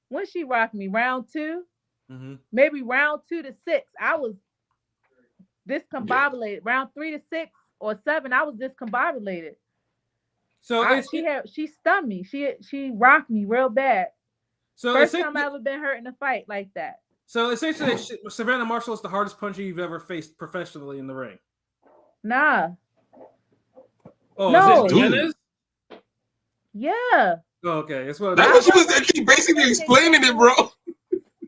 when she rocked me, round 2, maybe round 2 to 6. I was discombobulated. Round 3 to 6 or 7, I was discombobulated. So she stunned me. She rocked me real bad. So first time I ever been hurt in a fight like that. So essentially, Savannah Marshall is the hardest puncher you've ever faced professionally in the ring. Nah. Oh, no. Is it Jimenez? Yeah. Oh, okay. That's what she was basically explaining it, bro.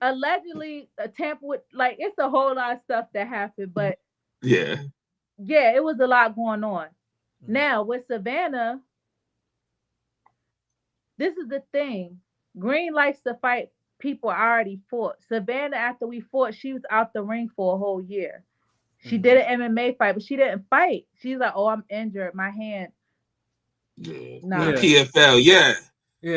Allegedly, a tamper with, like, it's a whole lot of stuff that happened, but yeah, it was a lot going on. Now with Savannah, this is the thing. Green likes to fight people I already fought. Savannah, after we fought, she was out the ring for a whole year. She did an MMA fight, but she didn't fight. She's like, "Oh, I'm injured. My hand." Yeah. Nah. PFL. Yeah.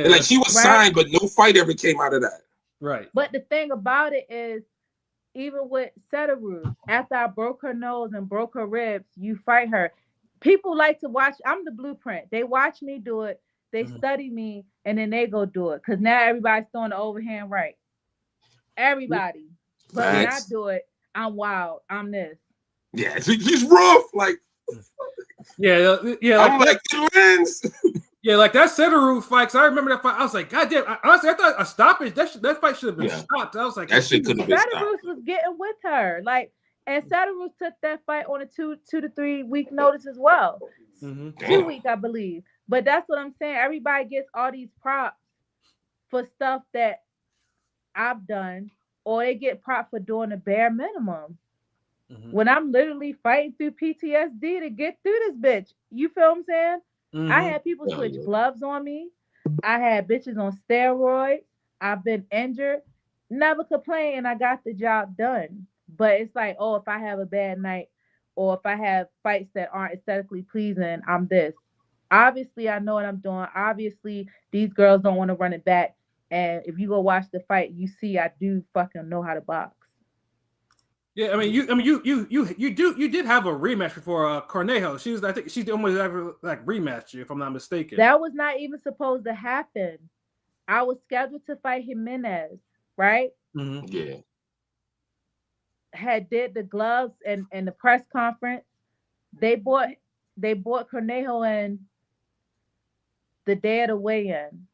Like she was signed, but no fight ever came out of that. Right. But the thing about it is, even with Dezurn, after I broke her nose and broke her ribs, you fight her. People like to watch. I'm the blueprint. They watch me do it. They study me, and then they go do it. Because now everybody's throwing the overhand right. Everybody. But when I do it, I'm wild. I'm this. Yeah, she's rough. Like, yeah. I'm like, it wins. Yeah, like that Dezurn fight. Cause I remember that fight. I was like, God damn. Honestly, I thought a stoppage. That fight should have been stopped. I was like, that shit could have been stopped. Dezurn was getting with her. Like, and Dezurn took that fight on a 2 to 3 week notice as well. 2 weeks, I believe. But that's what I'm saying. Everybody gets all these props for stuff that I've done, or they get props for doing the bare minimum. When I'm literally fighting through PTSD to get through this bitch. You feel what I'm saying? I had people switch gloves on me. I had bitches on steroids. I've been injured. Never complained, and I got the job done. But it's like, oh, if I have a bad night, or if I have fights that aren't aesthetically pleasing, I'm this. Obviously, I know what I'm doing. Obviously, these girls don't want to run it back. And if you go watch the fight, you see I do fucking know how to box. Yeah, you did have a rematch before Cornejo. I think she's almost ever like rematched you, if I'm not mistaken. That was not even supposed to happen. I was scheduled to fight Jimenez, right? Yeah. Had did the gloves and the press conference. They bought Cornejo in the day of the weigh-in,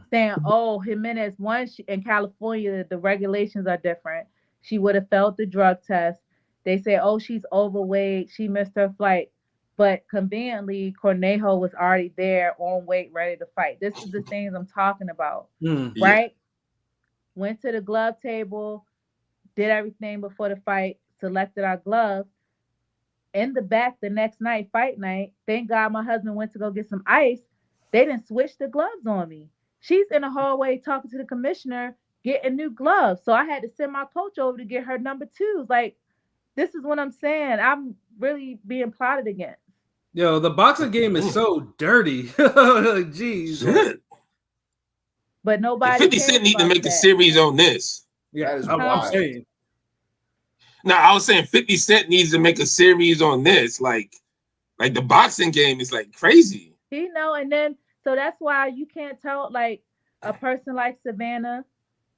saying, "Oh, Jimenez won." In California, the regulations are different. She would have failed the drug test. They say, "Oh, she's overweight. She missed her flight." But conveniently, Cornejo was already there on weight, ready to fight. This is the things I'm talking about, right? Went to the glove table, did everything before the fight, selected our gloves. In the back the next night, fight night, thank God my husband went to go get some ice. They didn't switch the gloves on me. She's in the hallway talking to the commissioner, getting new gloves. So I had to send my coach over to get her number 2s. Like, this is what I'm saying. I'm really being plotted against. Yo, the boxing game is so dirty. Jeez. Shit. But nobody. 50 Cent need to make a series on this. Yeah, I'm saying. No, I was saying 50 Cent needs to make a series on this. Like the boxing game is like crazy. And then so that's why you can't tell like a person like Savannah,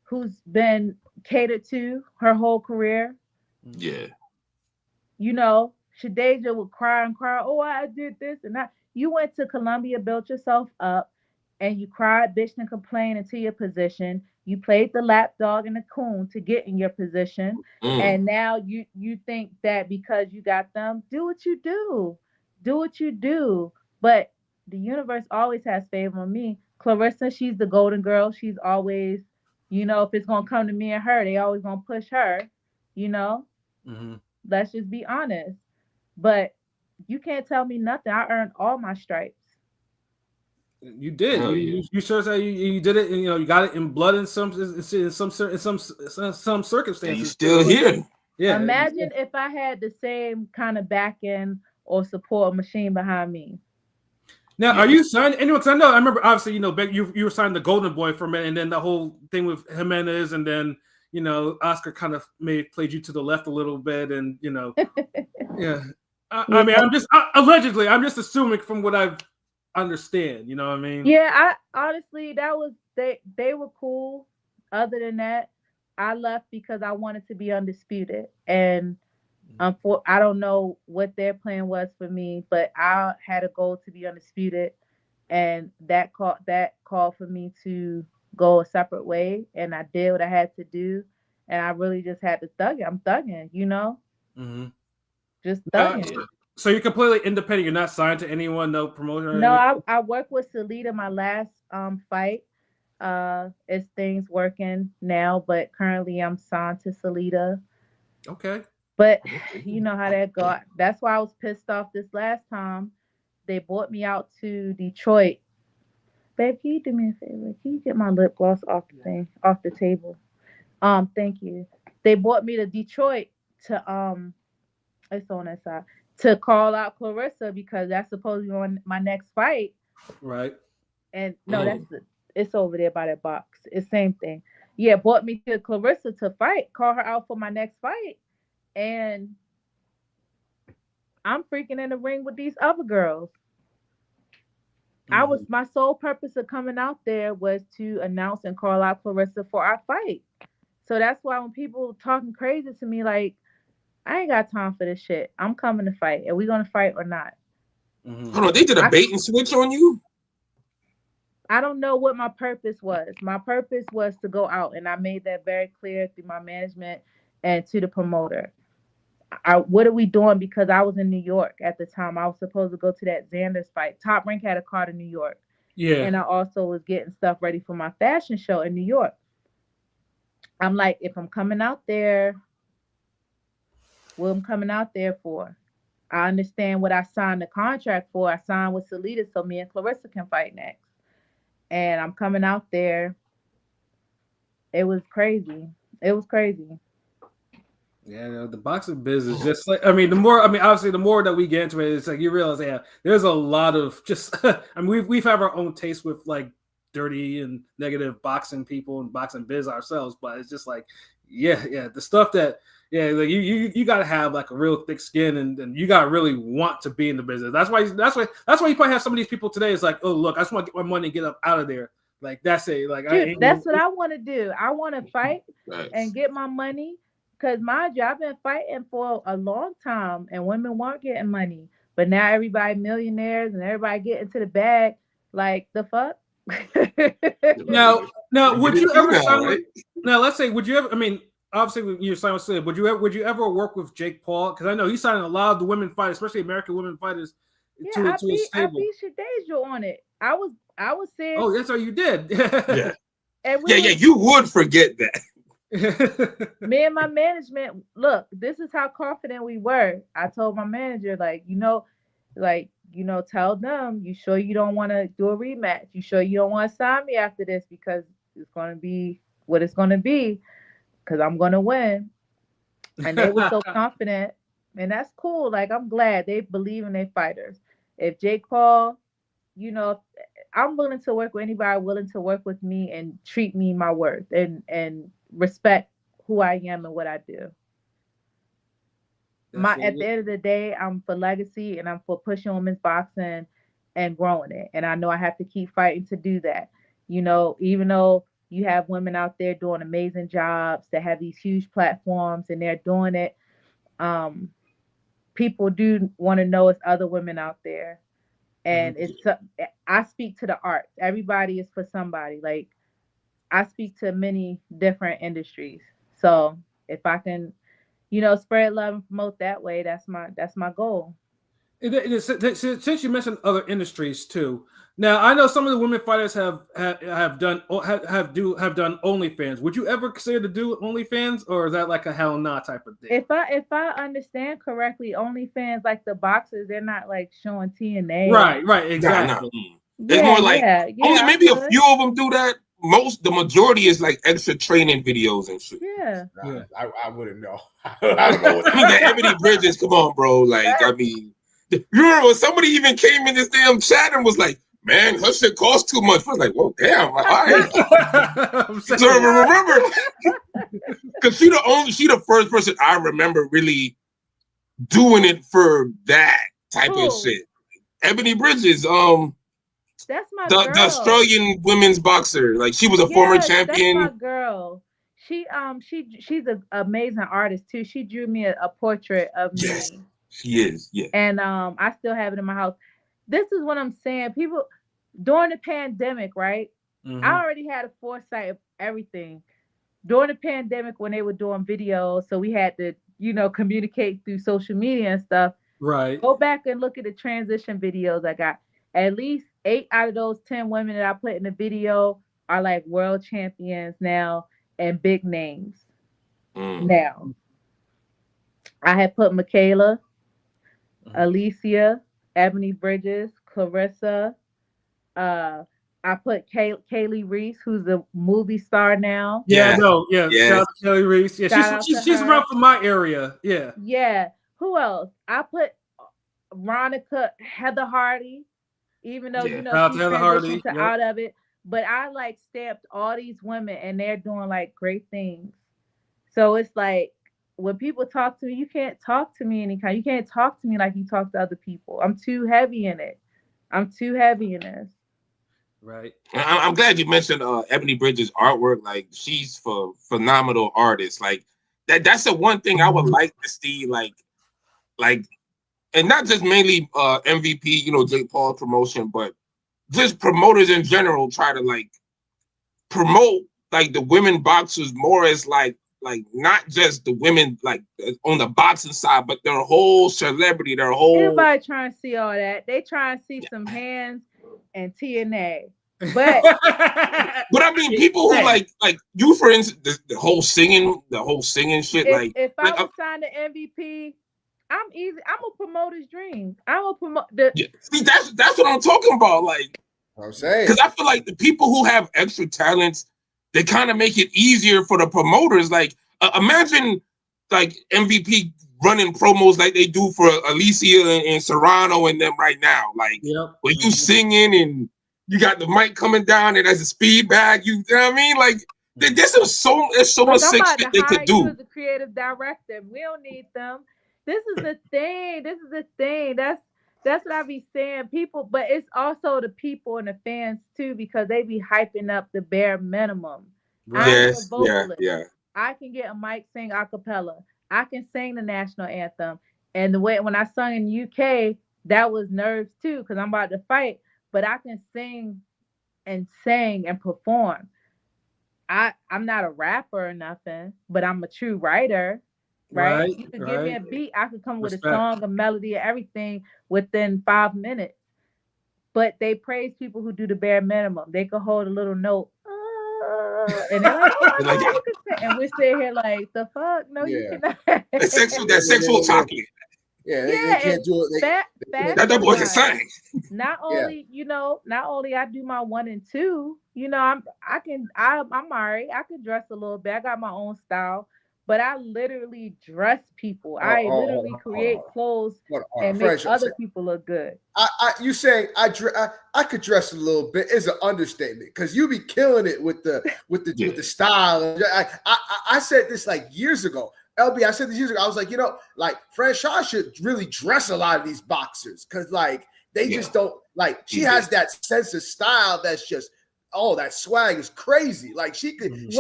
who's been catered to her whole career. Yeah. Shadeja would cry and cry. Oh, I did this and that. You went to Columbia, built yourself up, and you cried, bitched, and complained into your position. You played the lapdog and the coon to get in your position. And now you think that because you got them, do what you do. Do what you do. But the universe always has favor on me. Clarissa, she's the golden girl. She's always, if it's going to come to me and her, they always going to push her, Let's just be honest. But you can't tell me nothing. I earned all my stripes. You did. You sure say you did it, and you got it in blood in some circumstances. And you still here. Yeah. Imagine if I had the same kind of back end or support machine behind me. Now, are you signed anyone? Because I remember obviously, you were signed the Golden Boy for a minute, and then the whole thing with Jimenez, and then Oscar kind of played you to the left a little bit, and yeah. I mean, I'm just allegedly, I'm just assuming from what I've understand, you know what I mean? Yeah, I honestly, that was they were cool. Other than that, I left because I wanted to be undisputed, and I don't know what their plan was for me, but I had a goal to be undisputed, and that called for me to go a separate way, and I did what I had to do, and I really just had to thug it. I'm thugging, you know, just thugging. So you're completely independent. You're not signed to anyone, no promoter. Or No, I worked with Salita my last fight. It's things working now, but currently I'm signed to Salita. Okay. But you know how that go. That's why I was pissed off this last time. They brought me out to Detroit. Babe, can you do me a favor? Can you get my lip gloss off the thing, off the table? Thank you. They brought me to Detroit to it's on that side, to call out Clarissa because that's supposed to be on my next fight. Right. And no, it's over there by that box. It's same thing. Yeah, brought me to Clarissa to fight, call her out for my next fight. And I'm freaking in the ring with these other girls. My sole purpose of coming out there was to announce and call out Clarissa for our fight. So that's why when people talking crazy to me, like, I ain't got time for this shit. I'm coming to fight. Are we gonna fight or not? Hold on, they did a bait and switch on you? I don't know what my purpose was. My purpose was to go out, and I made that very clear through my management and to the promoter. What are we doing? Because I was in New York at the time. I was supposed to go to that Xander's fight. Top Rank had a car to New York. Yeah. And I also was getting stuff ready for my fashion show in New York. I'm like, if I'm coming out there, what I'm coming out there for? I understand what I signed the contract for. I signed with Salita so me and Clarissa can fight next. And I'm coming out there. It was crazy. It was crazy. Yeah, the boxing business just like obviously the more that we get into it, it's like you realize, there's a lot of just we've had our own taste with like dirty and negative boxing people and boxing biz ourselves, but it's just like the stuff that like you gotta have like a real thick skin and you gotta really want to be in the business. That's why you probably have some of these people today. It's like, oh look, I just want to get my money and get up out of there. Like that's it. Like dude, that's what I want to do. I want to fight and get my money. Because mind you, I've been fighting for a long time and women weren't getting money. But now everybody millionaires and everybody getting to the bag. Like, the fuck? Now, would you ever sign now, let's say, would you ever, obviously when you're signing with Sid, would you ever work with Jake Paul? Because I know he's signing a lot of the women fighters, especially American women fighters, to his stable. I beat Shadeja on it. I was saying. Oh, that's how you did. You would forget that. Me and my management, look, this is how confident we were. I told my manager, tell them, you sure you don't want to do a rematch? You sure you don't want to sign me after this? Because it's going to be what it's going to be, because I'm going to win. And they were so confident, and that's cool. Like, I'm glad they believe in their fighters. If Jake Paul, I'm willing to work with anybody willing to work with me and treat me my worth and respect who I am and what I do. At the end of the day, I'm for legacy and I'm for pushing women's boxing and growing it. And I know I have to keep fighting to do that. Even though you have women out there doing amazing jobs that have these huge platforms and they're doing it, people do want to know it's other women out there. And I speak to the arts. Everybody is for somebody. Like, I speak to many different industries. So if I can, spread love and promote that way, that's my goal. Since you mentioned other industries too, now I know some of the women fighters have done OnlyFans. Would you ever consider to do OnlyFans, or is that like a hell nah type of thing? If I understand correctly, OnlyFans, like the boxers, they're not like showing TNA. Right, exactly. It's more like only maybe a few of them do that. The majority is like extra training videos and shit. Yeah. I wouldn't know. I don't know. The Ebony Bridges, come on, bro. Like, you remember when somebody even came in this damn chat and was like, man, her shit costs too much. I was like, whoa, damn. Like, all right. So remember, because she the first person I remember really doing it for that type of shit. Ebony Bridges, that's my the girl. The Australian women's boxer. Like, she was a former champion. That's my girl. She's an amazing artist too. She drew me a portrait of me. Yes, she is. Yeah. And I still have it in my house. This is what I'm saying. People during the pandemic, right? I already had a foresight of everything. During the pandemic, when they were doing videos, so we had to, communicate through social media and stuff. Right. Go back and look at the transition videos I got. At least 8 out of those 10 women that I put in the video are like world champions now and big names. Now, I had put Michaela, Alicia, Ebony Bridges, Clarissa. I put Kaylee Reese, who's a movie star now. Yeah, no, yeah. Shout out to Kaylee Reese. Yeah, she's around from my area. Yeah. Yeah. Who else? I put Veronica, Heather Hardy, even though she transitioned to out of it. But I like stamped all these women, and they're doing like great things. So it's like when people talk to me, you can't talk to me any kind. You can't talk to me like you talk to other people. I'm too heavy in it. I'm too heavy in this. Right. I'm glad you mentioned Ebony Bridges' artwork. Like, she's a phenomenal artist. Like that's the one thing I would like to see. Like, and not just mainly MVP, Jake Paul promotion, but just promoters in general try to like promote like the women boxers more as like not just the women like on the boxing side, but their whole celebrity, their whole. Everybody trying to see all that. They trying to see some hands and TNA. But I mean, people who like you, for instance, the whole singing shit. If I was signed to MVP, I'm easy. I'm a promoter's dream. I'm a promote. See, that's what I'm talking about. Like, I'm saying, because I feel like the people who have extra talents, they kind of make it easier for the promoters. Like, imagine like MVP running promos like they do for Alicia and Serrano and them right now. Like, when you singing and you got the mic coming down and as a speed bag, you know what I mean? Like, there's so much sick shit they could do. As a creative director, we don't need them. This is the thing. That's what I be saying. People, but it's also the people and the fans too, because they be hyping up the bare minimum. Yes, yeah. I can get a mic, sing a cappella. I can sing the national anthem. And the way when I sung in the UK, that was nerves too, because I'm about to fight. But I can sing and perform. I'm not a rapper or nothing, but I'm a true writer, right? You could give me a beat, I could come with a song, a melody, everything within 5 minutes. But they praise people who do the bare minimum. They could hold a little note, and they're like, oh, no, you can sing. And we sit here like, the fuck? No, you cannot. That sexual talking. Yeah, they can't do it. That boy can sing. Not only I do my 1 and 2, I'm all right. I can dress a little bit. I got my own style, but I literally dress people. I literally create clothes and make other people look good. You saying I could dress a little bit is an understatement, because you be killing it with the style. I said this like years ago. LB, I said this years ago. I was like, like Franchón should really dress a lot of these boxers, because like they just don't like. She has that sense of style that's just that swag is crazy. Like she could. It's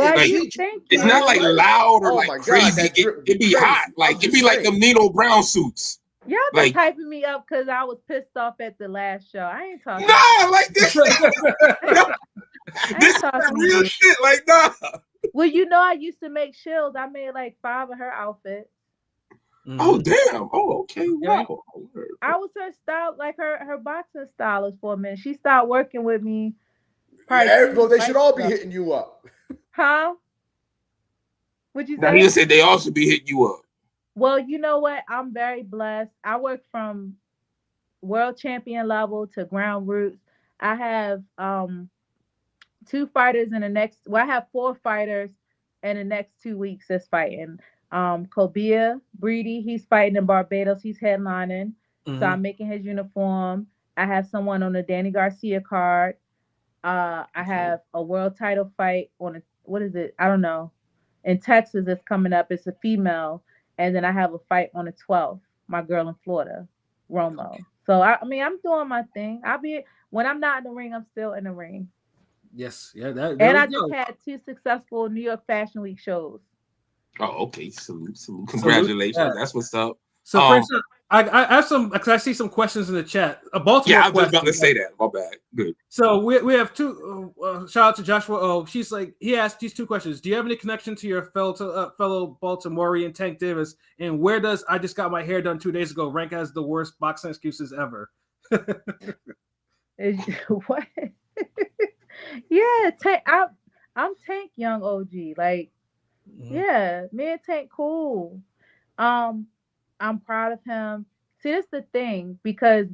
not like loud or like crazy. It'd be hot. Like it'd be like them Nino Brown suits. Y'all been typing me up because I was pissed off at the last show. I ain't talking. Nah, like this. This is real shit. Like nah. Well, I used to make shills. I made like 5 of her outfits. Oh, damn. Oh, okay. Wow. I was her style, like her boxing stylist for a minute. She started working with me. They should all be hitting you up. Huh? What'd you say? Now, he said they also be hitting you up. Well, you know what? I'm very blessed. I work from world champion level to ground roots. I have 2 fighters in the next. Well, I have 4 fighters in the next 2 weeks that's fighting. Kobia Breedy, he's fighting in Barbados. He's headlining, so I'm making his uniform. I have someone on the Danny Garcia card. I have a world title fight on what is it? I don't know. In Texas, it's coming up. It's a female, and then I have a fight on the 12th. My girl in Florida, Romo. So I'm doing my thing. When I'm not in the ring, I'm still in the ring. Yes, yeah. And I just had 2 successful New York Fashion Week shows. Oh, okay. Salute. Congratulations. That's what's up. So, I have some because I see some questions in the chat. Baltimore. Yeah, I was just about to say that. My bad. Good. So we have two. Shout out to Joshua. Oh, she's like he asked these two questions. Do you have any connection to your fellow Baltimorean Tank Davis? And where does I just got my hair done 2 days ago rank as the worst boxing excuses ever? What? Yeah, I'm Tank Young OG. Like, yeah, me and Tank cool. I'm proud of him. See, that's the thing, because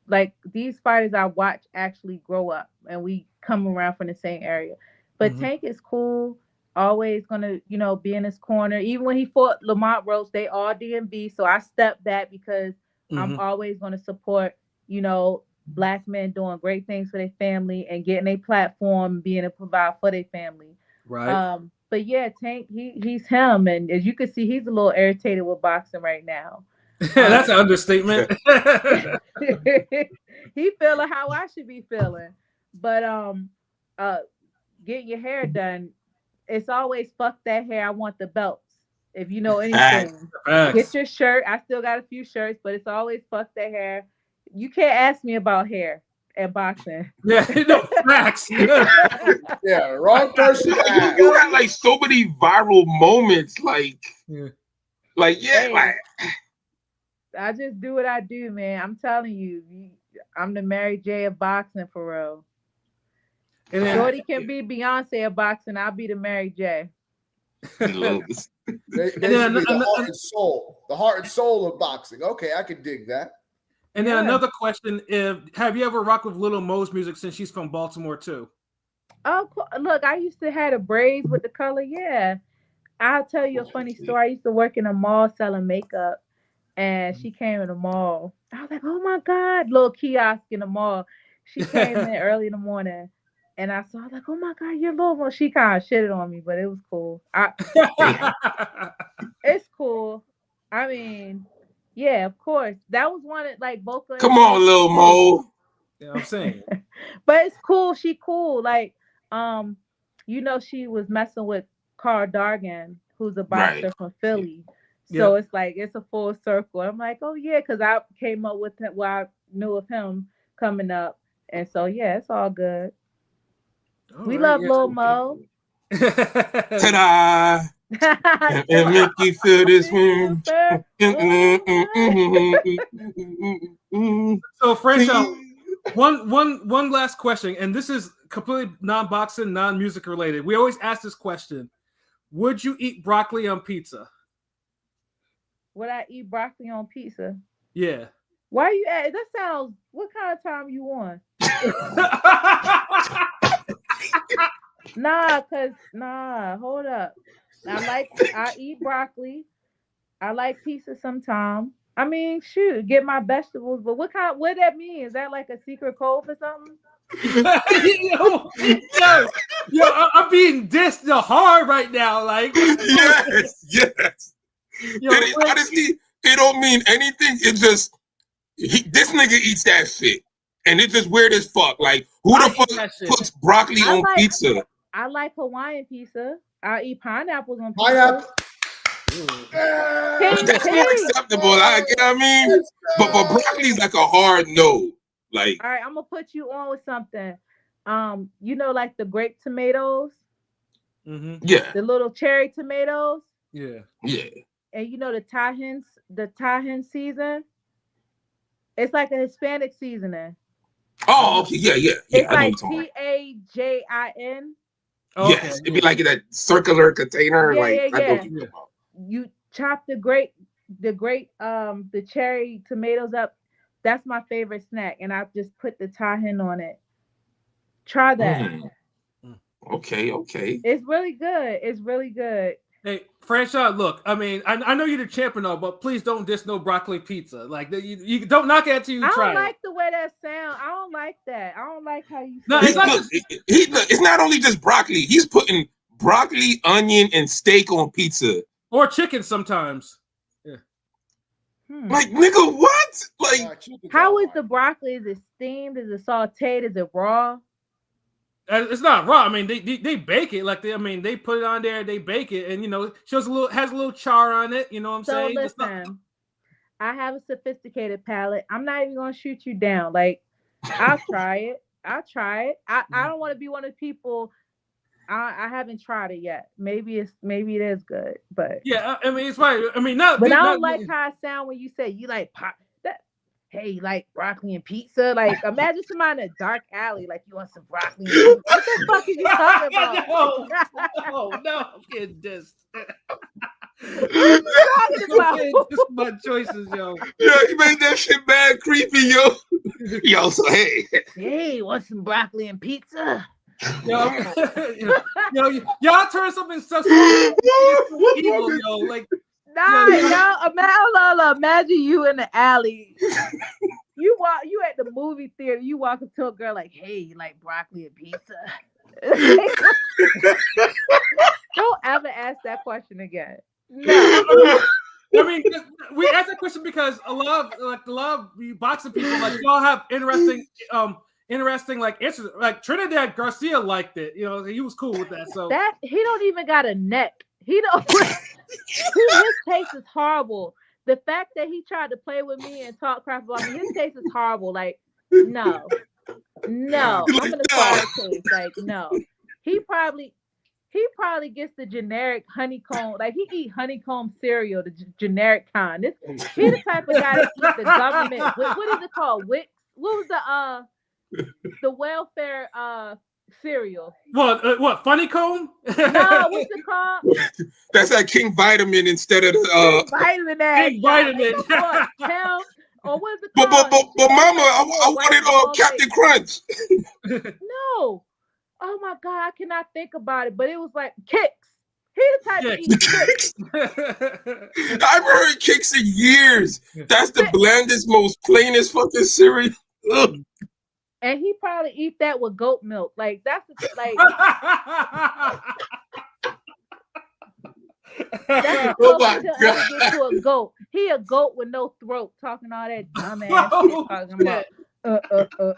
like these fighters I watch actually grow up and we come around from the same area. But Tank is cool, always gonna, be in his corner. Even when he fought Lamont Roach, they all DMV. So I stepped back because I'm always gonna support, Black men doing great things for their family and getting a platform, being able to provide for their family. Right. But yeah, Tank, he's him, and as you can see, he's a little irritated with boxing right now. That's an understatement. He feeling how I should be feeling, but getting your hair done, it's always fuck that hair. I want the belts. If you know anything, get your shirt. I still got a few shirts, but it's always fuck that hair. You can't ask me about hair at boxing. Yeah, no facts. Yeah, wrong person. You got like so many viral moments, like I just do what I do, man. I'm telling you, I'm the Mary J of boxing for real. And Shorty can be Beyonce of boxing. I'll be the Mary J. The heart and soul. The heart and soul of boxing. Okay, I can dig that. And then another question: have you ever rocked with Little Mo's music since she's from Baltimore too? Oh, look, I used to have the braids with the color. Yeah, I'll tell you a funny story. I used to work in a mall selling makeup, and she came in the mall. I was like, oh my God, little kiosk in the mall. She came in early in the morning, and I was like, oh my God, you're Little Mo. She kind of shitted on me, but it was cool. It's cool. I mean. Yeah, of course. That was one of like Boca. Come on, Lil Mo. Yeah, I'm saying. But it's cool. She cool. Like, she was messing with Carl Dargan, who's a boxer from Philly. So it's like it's a full circle. I'm like, oh yeah, because I came up with it. Well, I knew of him coming up, and so yeah, it's all good. We love Lil Mo. Ta-da! and make you feel this one. So, Franchón, one last question, and this is completely non-boxing, non-music related. We always ask this question: would you eat broccoli on pizza? Would I eat broccoli on pizza? Yeah. Why you at? That sounds. What kind of time you on? Hold up. I eat broccoli. I like pizza sometimes. I mean, shoot, get my vegetables, but what that mean? Is that like a secret code for something? yo, I'm being dissed hard right now. Like, yes. Honestly, it don't mean anything. It just this nigga eats that shit, and it's just weird as fuck. Like, who the fuck puts broccoli on pizza? I like Hawaiian pizza. I eat pineapples on pizza. Pineapple. That's more acceptable. I mean, but broccoli's like a hard no. Like, all right, I'm gonna put you on with something. Like the grape tomatoes. Yeah. The little cherry tomatoes. Yeah. Yeah. And the Tahin season. It's like a Hispanic seasoning. Oh, okay. Yeah. It's like TAJIN. Oh, yes, it'd be like in that circular container. I know what you're about. You chop the cherry tomatoes up. That's my favorite snack, and I just put the tahin on it. Try that. Okay. It's really good. Hey, Franchón, look, I mean, I know you're the champion, though, but please don't diss no broccoli pizza. Like, you don't knock it until you try it. I don't like the way that sounds. I don't like that. I don't like how you say it's not only just broccoli. He's putting broccoli, onion, and steak on pizza. Or chicken sometimes. Yeah. Like, nigga, what? Like, how is the broccoli? Is it steamed? Is it sauteed? Is it raw? It's not raw. I mean, they bake it like they put it on there, they bake it, and has a little char on it. You know what I'm saying? Listen, I have a sophisticated palate. I'm not even gonna shoot you down. Like, I'll try it. I don't want to be one of the people. I haven't tried it yet. Maybe it is good, but yeah, I mean it's right. I mean, not. But I don't like how it sound when you say you like pop that. Hey, you like broccoli and pizza? Like, imagine somebody in a dark alley, like, you want some broccoli and pizza. What the fuck are you talking about? No, I'm getting this. Just my choices, yo. Yeah, you made that shit bad creepy, yo. Yo, so hey, want some broccoli and pizza? Yo, y'all turn something so evil, yo. Like, imagine you in the alley. You at the movie theater. You walk up to a girl like, "Hey, you like broccoli and pizza?" Don't ever ask that question again. No. I mean, we asked that question because a lot of boxing people, like, y'all have interesting like answers. Like Trinidad Garcia liked it. You know, he was cool with that. So that he don't even got a neck. He don't. His taste is horrible. The fact that he tried to play with me and talk crap about me, his taste is horrible. Like, no, I'm gonna try the taste. Like, no, he probably gets the generic honeycomb. Like, he eat honeycomb cereal, the generic kind. He the type of guy that eat the government. What is it called? What was the welfare cereal? What? Funny comb? No, what's it called? That's like King Vitamin instead of the Vitamin. King Vitamin. Or what's it called? But Mama, I wanted Captain Crunch. No. Oh my God, I cannot think about it. But it was like Kicks. He the type to eat Kicks. I haven't heard Kicks in years. That's the blandest, most plainest fucking cereal. Ugh. And he probably eat that with goat milk. Like, that's like. That's oh my God. Get to a goat. He a goat with no throat, talking all that dumbass shit, talking about like,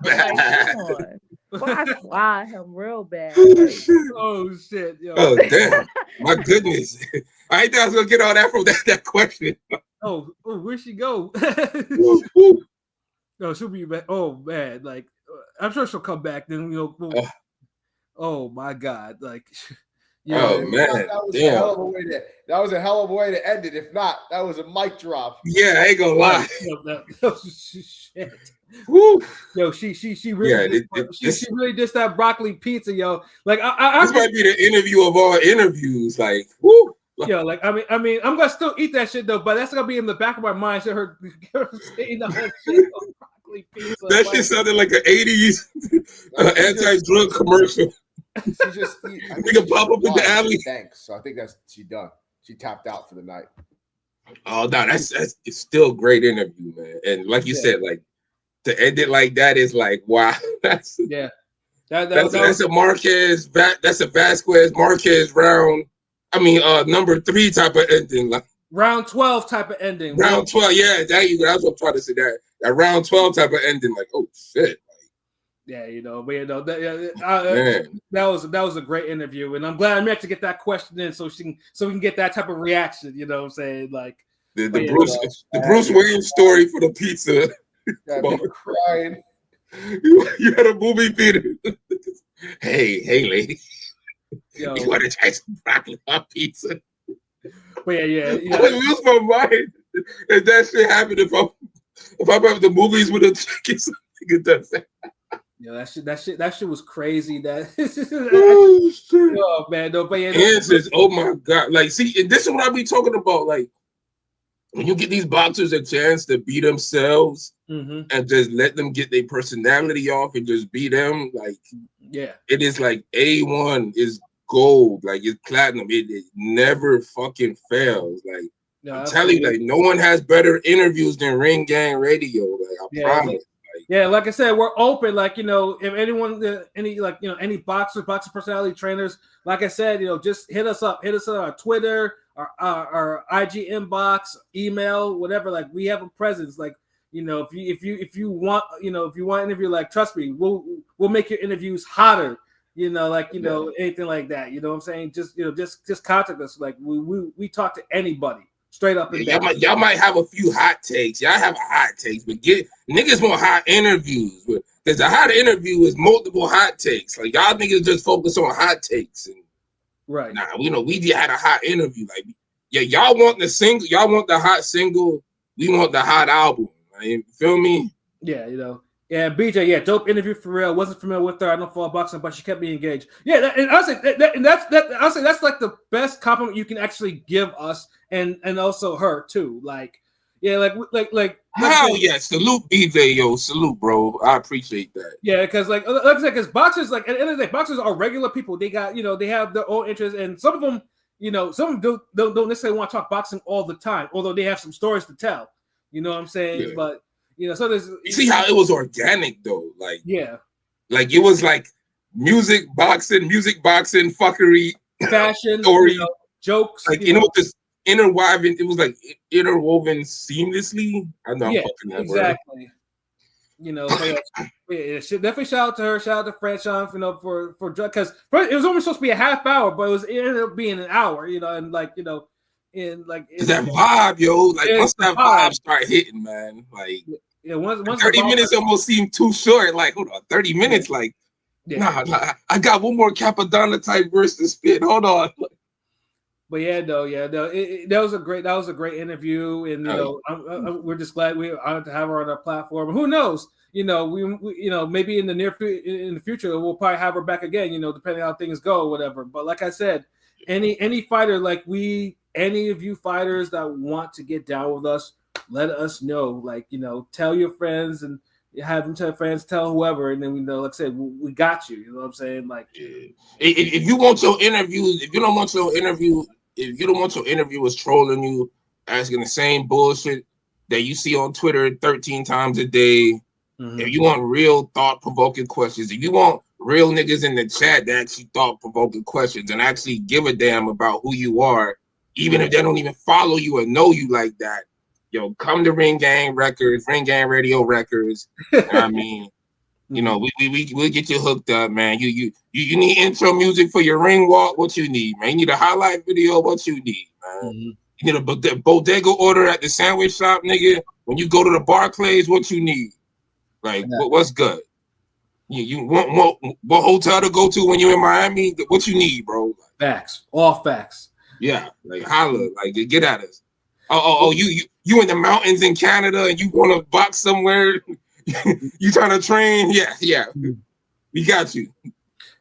come on. Well, I swallow him real bad. Like, oh shit, yo. Oh damn. My goodness. I think I was gonna get all that from that question. Oh, where'd she go? No, she'll be back. Oh man, like, I'm sure she'll come back. Then oh my God, like, yeah. Oh man, that was a hell of a way to end it. If not, that was a mic drop. Yeah, I ain't gonna lie. Shit. Woo. Yo, she really, she really dissed that broccoli pizza, yo. Like, this might be the interview of all interviews. Like, woo. Yeah, like, I mean, I'm gonna still eat that shit though, but that's gonna be in the back of my mind. So her saying the whole shit on broccoli pizza. That shit sounded like an '80s anti-drug commercial. She just, we can pop up in the alley. Thanks. So I think she done. She tapped out for the night. Oh no, it's still a great interview, man. And like you said, like, to end it like that is like, wow. That's a Marquez. That's a Vasquez Marquez round. I mean, number 3 type of ending, like round 12 type of ending. Round 12, yeah. That's what I'm trying to say. That round 12 type of ending, like, oh shit. Yeah, that was a great interview, and I'm glad I managed to get that question in, so we can get that type of reaction. You know what I'm saying? Like the Bruce Wayne story for the pizza. Crying. You had a movie theater. Hey, lady. Yo. You want to try some broccoli on pizza? But yeah. I lose my mind. If that shit happened, if I'm at the movies with a chicken, something it does that. Yeah, that shit was crazy. Oh shit! Oh man, no, but answers. Oh my God! Like, see, and this is what I be talking about. Like, when you get these boxers a chance to be themselves and just let them get their personality off and just be them, like, yeah, it is like A1 is gold, like it's platinum. It never fucking fails. Like, I'm telling you, like, no one has better interviews than Ring Gang Radio. Like, I promise. Yeah, like I said, we're open. Like, if anyone, any boxer personality trainers, like I said, just hit us up. Hit us on Twitter, our IG inbox, email, whatever. Like, we have a presence. Like, if you want an interview, like, trust me, we'll make your interviews hotter. Anything like that. You know what I'm saying? Just contact us. Like, we talk to anybody. straight up and down. Y'all might have a few hot takes. Y'all have hot takes, but niggas want hot interviews. Because a hot interview is multiple hot takes. Like y'all niggas just focus on hot takes. And right. Nah, we had a hot interview. Like, yeah, y'all want the single, y'all want the hot single, we want the hot album. Like, you feel me? Yeah, Yeah, BJ, yeah, dope interview for real. Wasn't familiar with her. I don't follow boxing, but she kept me engaged. Yeah, and I'll say that's like the best compliment you can actually give us, and also her too. Like, yeah, like. Hell yeah, salute BJ, yo, salute, bro. I appreciate that. Yeah, because like I said, because boxers, like at the end of the day, boxers are regular people. They got they have their own interests, and some of them, some of them don't necessarily want to talk boxing all the time, although they have some stories to tell. You know what I'm saying? Yeah. But. So there's. You see how it was organic though, like like it was like music, boxing, fuckery, fashion, story, jokes. Like it was just interwoven. It was like interwoven seamlessly. I know I'm fucking that exactly. Word. Definitely shout out to her. Shout out to Franchón, for because it was only supposed to be a half hour, but it ended up being an hour. And like and like it's that vibe, yo. Like once that vibe start hitting, man, like. Yeah, once 30 minutes almost seemed too short. Like, hold on, 30 minutes. Like, nah, I got one more Capadonna type verse to spit. Hold on. But that was a great interview, and we're just glad we're honored to have her on our platform. Who knows? We maybe in the future we'll probably have her back again. Depending on how things go, or whatever. But like I said, any fighter any of you fighters that want to get down with us. Let us know, like, tell your friends and have them tell friends, tell whoever, and then like I said, we got you. You know what I'm saying? Like, if you want your interviews, if you don't want your interviewers trolling you, asking the same bullshit that you see on Twitter 13 times a day, if you want real thought-provoking questions, if you want real niggas in the chat that actually thought-provoking questions and actually give a damn about who you are, even if they don't even follow you or know you like that. Yo, come to Ring Gang Records, Ring Gang Radio Records. I mean, we'll get you hooked up, man. You need intro music for your ring walk. What you need, man? You need a highlight video. What you need, man? You need a bodega order at the sandwich shop, nigga. When you go to the Barclays, what you need? Like, what's good? You want what hotel to go to when you're in Miami? What you need, bro? Facts, all facts. Yeah, like holla, like get at us. Oh, you in the mountains in Canada and you want to box somewhere? You trying to train? Yeah, we got you.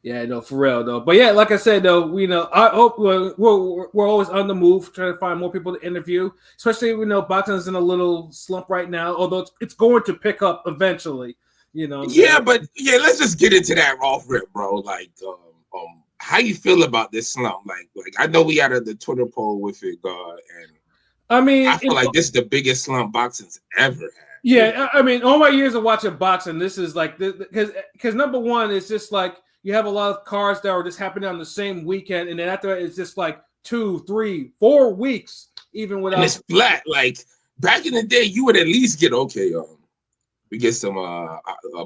Yeah, no, for real though. But yeah, like I said though, I hope we're always on the move, trying to find more people to interview. Especially boxing is in a little slump right now, although it's going to pick up eventually. Yeah, but let's just get into that off rip, bro. Like, how you feel about this slump? Like I know we had the Twitter poll with it, God, and. I feel like this is the biggest slump boxing's ever had. Yeah, I mean, all my years of watching boxing, this is like because number one, it's just like you have a lot of cards that are just happening on the same weekend, and then after that, it's just like 2, 3, 4 weeks, even without. And it's flat. Like back in the day, you would at least get we get some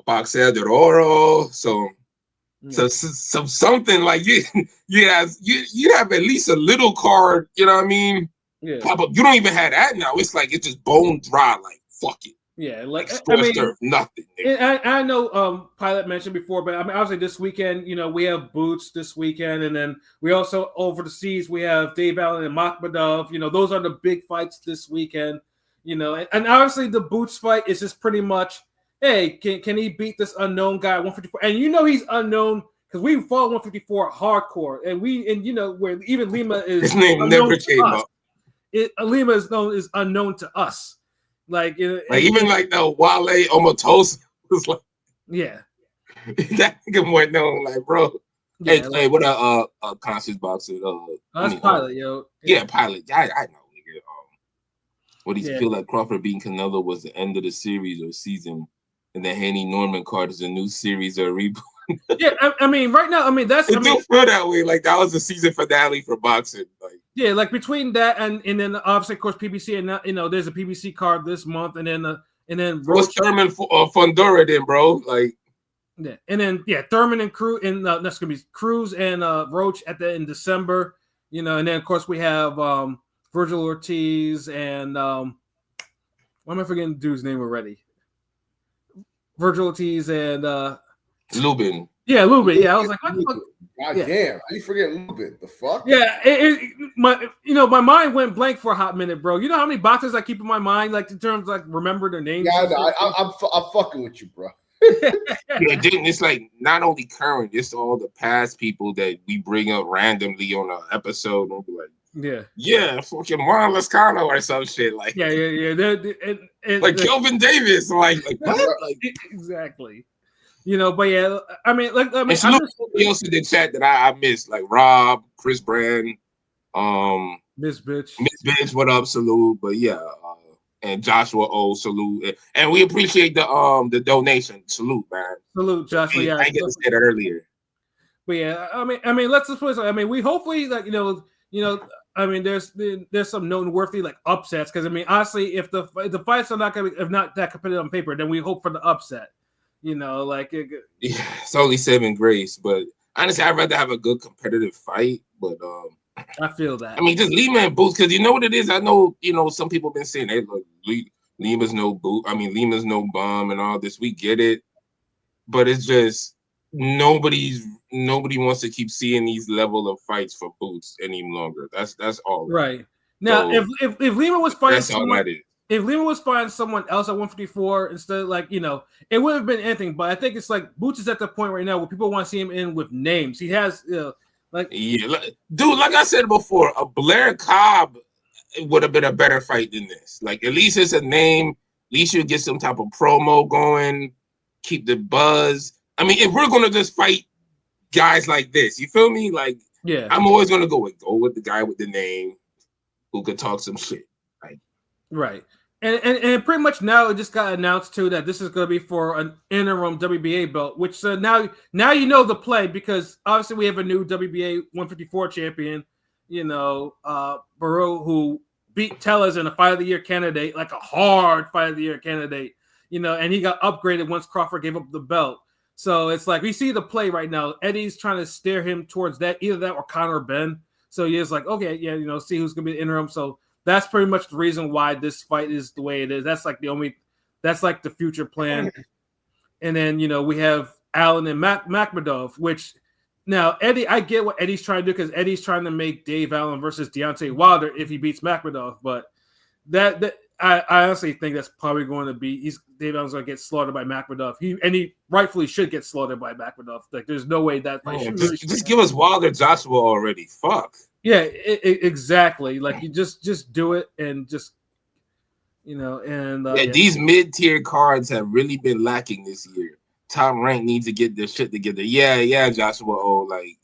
Boxer de Oro, so something like you have at least a little card. You know what I mean? Yeah. Pop up. You don't even have that now. It's like it's just bone dry. Like fuck it. Yeah, like scorched earth, nothing. I know Pilot mentioned before, but I mean obviously this weekend, we have Boots this weekend, and then we also over the seas we have Dave Allen and Makhmadov. Those are the big fights this weekend. And obviously the Boots fight is just pretty much, hey, can he beat this unknown guy at 154? And he's unknown. Because we fought 154 hardcore, and where even Lima is his name never came up. Lima is unknown to us, even like the Wale Omotosa was like, that nigga more known, like bro. Yeah, hey, what a conscious boxer? That's Pilot, yo. Yeah, Pilot. I know, nigga. What do you feel like Crawford beating Canelo was the end of the series or season, and the Haney Norman card is a new series or reboot? Yeah, I mean, right now, that's. It do feel that way. Like that was the season finale for boxing. Like. Yeah, like between that and then obviously of course PBC and there's a PBC card this month and then what's Thurman Fundora then, bro? Like and then Thurman and Cruz and that's gonna be Cruz and Roach in December, and then of course we have Virgil Ortiz and why am I forgetting the dude's name already? Virgil Ortiz and Lubin. Yeah, Lubin. Yeah, I was like, what the fuck? God damn, how you forget Lubin? The fuck? Yeah, my mind went blank for a hot minute, bro. You know how many boxers I keep in my mind, like in terms of, like, remember their names? Yeah, I'm fucking with you, bro. Yeah, then it's like not only current, it's all the past people that we bring up randomly on an episode and be like, yeah, fucking Juan Lascano or some shit like, yeah. Like Kelvin Davis, like what? Like exactly. You know, but yeah, I mean, and salute somebody else in the chat that I missed, like Rob, Chris Brand, Miss Bitch, what up, salute. But yeah, and Joshua O, salute, and we appreciate the donation, salute, man. Salute, Joshua. Yeah, I get to say that earlier. But yeah, I mean, let's just put it. I mean, we hopefully, like, you know, I mean, there's some noteworthy like upsets, because I mean, honestly, if the fights are not gonna if not that competitive on paper, then we hope for the upset. You know, like it's only 7 grace, but honestly, I'd rather have a good competitive fight. But I feel that. I mean, just Lima and Boots, because you know what it is. I know, you know, some people have been saying, "Hey, look, Lima's no boot. I mean, Lima's no bum and all this." We get it, but it's just nobody wants to keep seeing these level of fights for Boots any longer. That's all. Right now, so, if Lima was fighting that's all that is. If Lima was fighting someone else at 154 instead of, like, you know, it would have been anything. But I think it's like Boots is at the point right now where people want to see him in with names. He has, you know, like, yeah, dude. Like I said before, a Blair Cobb would have been a better fight than this. Like, at least it's a name. At least you get some type of promo going. Keep the buzz. I mean, if we're gonna just fight guys like this, you feel me? Like, yeah, I'm always gonna go with the guy with the name who could talk some shit. Like, right. And pretty much now it just got announced too that this is going to be for an interim WBA belt, which now you know the play, because obviously we have a new WBA 154 champion, you know, Barreau, who beat Tellez in a Fight of the Year candidate, like a hard Fight of the Year candidate, you know, and he got upgraded once Crawford gave up the belt. So it's like we see the play right now. Eddie's trying to steer him towards that, either that or Conor Ben. So he is like, okay, yeah, you know, see who's going to be the interim. So that's pretty much the reason why this fight is the way it is. That's like the future plan. And then, you know, we have Allen and Makhmudov, which now Eddie, I get what Eddie's trying to do, because Eddie's trying to make Dave Allen versus Deontay Wilder if he beats Makhmudov. But that I honestly think that's probably going to be Dave Allen's going to get slaughtered by Makhmudov. He rightfully should get slaughtered by Makhmudov. Like, there's no way that fight just give us Wilder Joshua already. Fuck. Yeah, exactly. Like, you just do it, and just, you know, and these mid-tier cards have really been lacking this year. Top Rank needs to get their shit together. Yeah, Joshua. Oh, like,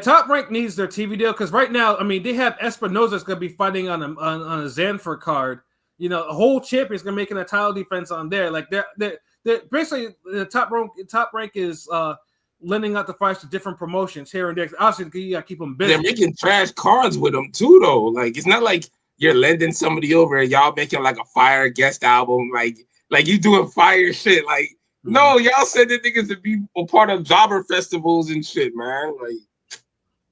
Top Rank needs their TV deal, because right now, I mean, they have Espinosa's going to be fighting on a Zanfer card. You know, a whole champion's going to be making a title defense on there. Like, they're basically the Top Rank is lending out the fights to different promotions here and there. Obviously, you got to keep them busy. They're making trash cards with them too, though. Like, it's not like you're lending somebody over and y'all making like a fire guest album, like you doing fire shit. Like, no, y'all said the niggas to be a part of jobber festivals and shit, man. Like,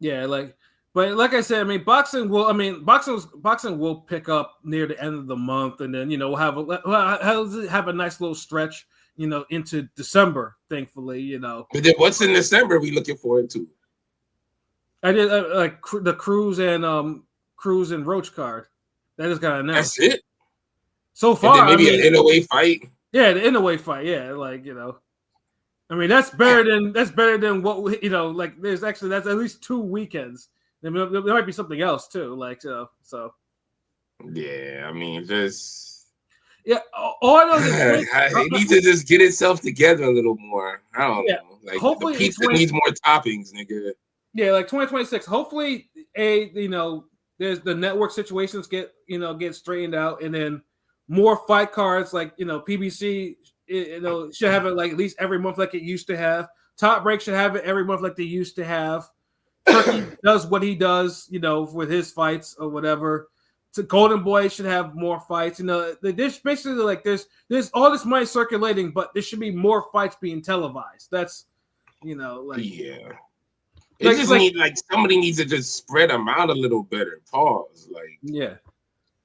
yeah, like, but like I said, I mean, boxing will pick up near the end of the month, and then, you know, we'll have a nice little stretch, you know, into December, thankfully, you know. But then what's in December we looking forward to? I did like the Cruz and Roach card. That just got announced. That's it? So far. And then maybe an NOA fight? Yeah, the NOA fight. Yeah, like, you know. I mean, that's better than what, you know, like, that's at least 2 weekends. There might be something else too, like, so. Yeah, I mean, just... Yeah, all I know is it needs to just get itself together a little more. I don't know. Like, hopefully the pizza needs more toppings, nigga. Yeah, like 2026. Hopefully, you know, there's the network situations get straightened out, and then more fight cards, like, you know, PBC, you know, should have it like at least every month like it used to have. Top Rank should have it every month like they used to have. Turkey does what he does, you know, with his fights or whatever. So Golden Boy should have more fights. You know, there's basically like there's all this money circulating, but there should be more fights being televised. That's, you know, like, yeah. It just needs like somebody needs to just spread them out a little better. Pause. Like yeah.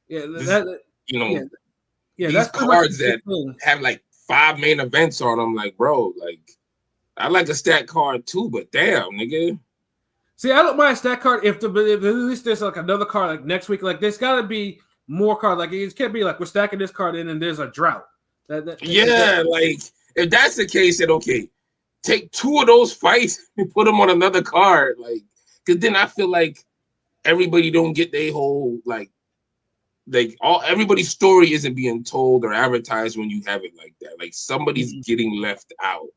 These cards that have like 5 main events on them, like bro, like I like a stat card too, but damn, nigga. See, I don't mind a stat card if at least there's like another card like next week. Like there's got to be more cards. Like it can't be like we're stacking this card in and there's a drought. Like if that's the case, then okay, take 2 of those fights and put them on another card. Like, because then I feel like everybody don't get their whole everybody's story isn't being told or advertised when you have it like that. Like somebody's getting left out,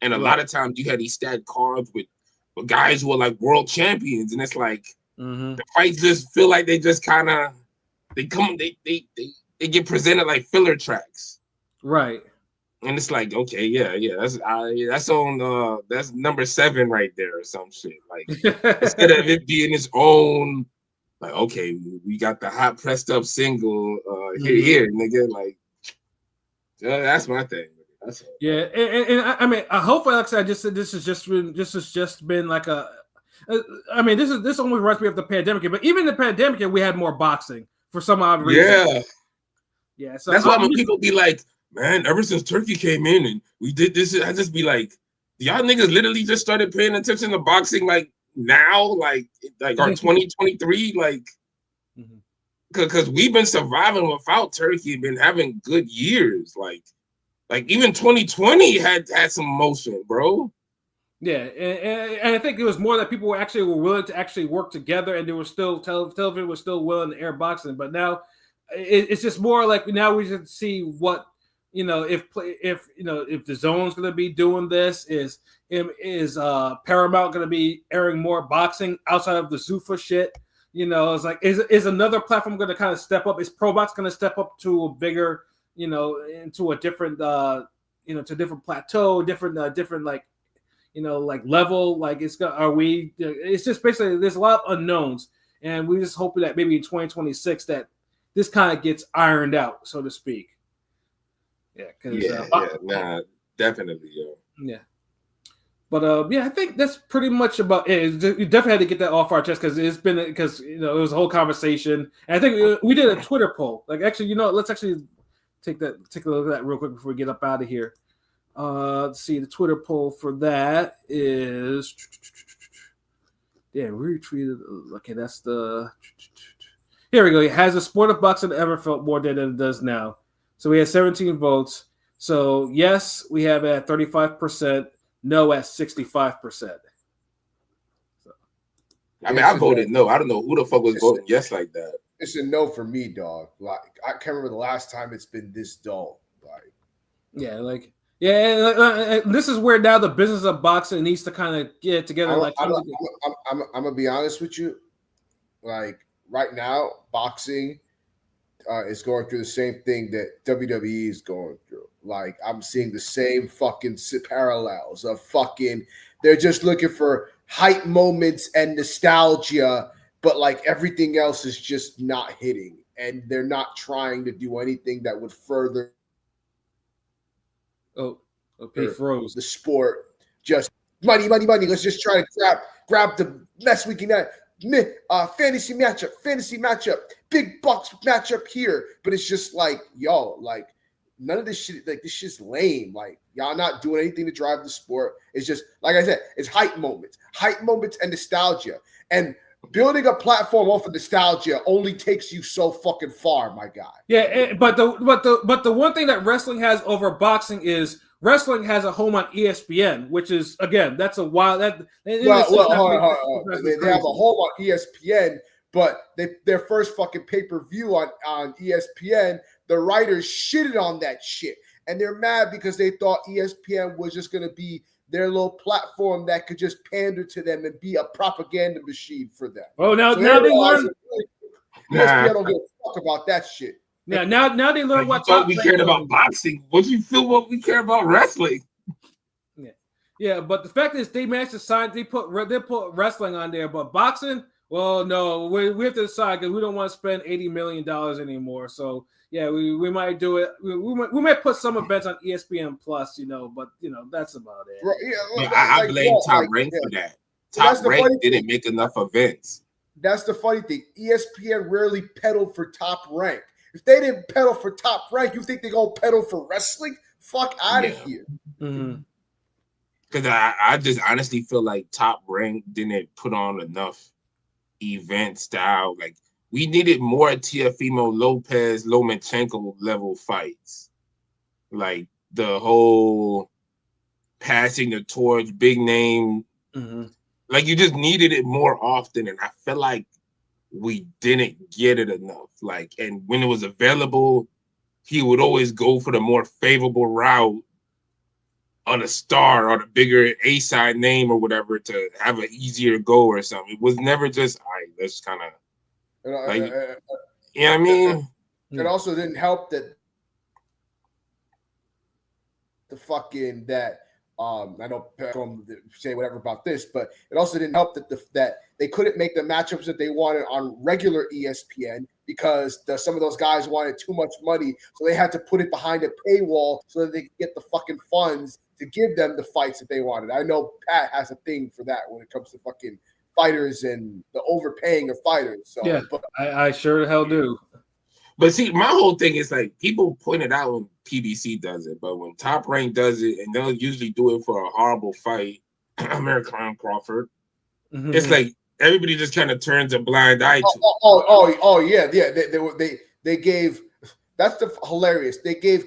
and a lot of times you had these stat cards with guys who are like world champions, and it's like the fights just feel like they just kind of they get presented like filler tracks, right? And it's like, okay, that's on that's number 7 right there or some shit. Like instead of it being its own, like okay, we got the hot pressed up single here, nigga. Like that's my thing. That's yeah, and I mean, hopefully, like I said, I just said this has just been like a. I mean, this only reminds me of the pandemic, but even the pandemic, we had more boxing for some odd reason. Yeah. So that's why when people be like, man, ever since Turkey came in and we did this, I just be like, y'all niggas literally just started paying attention to boxing like now, like our 2023, like, because we've been surviving without Turkey and been having good years, like even 2020 had some motion, bro. Yeah, and I think it was more that people were willing to actually work together, and there was still television was still willing to air boxing. But now it's just more like now we just see what if the zone's going to be doing this, is Paramount going to be airing more boxing outside of the Zuffa shit? It's like is another platform going to kind of step up? Is ProBox going to step up to a bigger into a different to a different plateau, different like like level, like it's just basically there's a lot of unknowns, and we just hoping that maybe in 2026 that this kind of gets ironed out, so to speak. Definitely, yeah. But I think that's pretty much about it. You definitely had to get that off our chest because it was a whole conversation, and I think we did a Twitter poll. Like actually, let's actually take a look at that real quick before we get up out of here. Let's see, the Twitter poll for that is retweeted. Okay, that's here we go. Has the sport of boxing ever felt more dead than it does now? So we had 17 votes. So yes, we have at 35%, no at 65%. So, I mean, I voted no. I don't know who the fuck was voting yes like that. It's a no for me, dog. Like I can't remember the last time it's been this dull. This is where now the business of boxing needs to kind of get together. I'm gonna be honest with you. Like right now, boxing is going through the same thing that WWE is going through. Like I'm seeing the same fucking parallels of they're just looking for hype moments and nostalgia, but like everything else is just not hitting, and they're not trying to do anything that would further froze the sport. Just money. Let's just try to grab the best we can get. Fantasy matchup, big bucks matchup here, but it's just like like none of this shit. Like this shit's lame. Like y'all not doing anything to drive the sport. It's just like I said, it's hype moments and nostalgia, and building a platform off of nostalgia only takes you so fucking far, my guy. Yeah, but the one thing that wrestling has over boxing is wrestling has a home on ESPN, which is again that's a wild that. They have a home on ESPN, but their first fucking pay-per-view on ESPN, the writers shitted on that shit, and they're mad because they thought ESPN was just gonna be their little platform that could just pander to them and be a propaganda machine for them. Oh, now they learn. ESPN don't give a fuck about that shit. Yeah, now they learn what we cared about boxing. What you feel? What we care about wrestling? Yeah, but the fact is, they managed to sign. They put wrestling on there, but boxing. Well, no, we have to decide because we don't want to spend $80 million anymore. So yeah, we might do it. We might put some events on ESPN Plus, but that's about it. Right, I blame Top Rank for that. Top Rank didn't make enough events. That's the funny thing. ESPN rarely pedaled for Top Rank. If they didn't pedal for Top Rank, you think they're going to pedal for wrestling? Fuck out of here. Because I just honestly feel like Top Rank didn't put on enough event style. Like, we needed more Teofimo Lopez, Lomachenko level fights. Like, the whole passing the torch, big name. Like, you just needed it more often. And I feel like we didn't get it enough. Like, and when it was available, he would always go for the more favorable route on a star or the bigger A-side name or whatever to have an easier go or something. It was never just, all right, let's kind of, like, you know what I mean? It also didn't help that the fucking that I know Peckham say whatever about this, but it also didn't help that that they couldn't make the matchups that they wanted on regular ESPN because some of those guys wanted too much money, so they had to put it behind a paywall so that they could get the fucking funds to give them the fights that they wanted. I know Pat has a thing for that when it comes to fucking fighters and the overpaying of fighters. So, yeah, but I sure the hell do. But see, my whole thing is like people point it out when PBC does it, but when Top Rank does it, and they'll usually do it for a horrible fight, American Crawford, it's like everybody just kind of turns a blind eye to. They gave that's the hilarious. They gave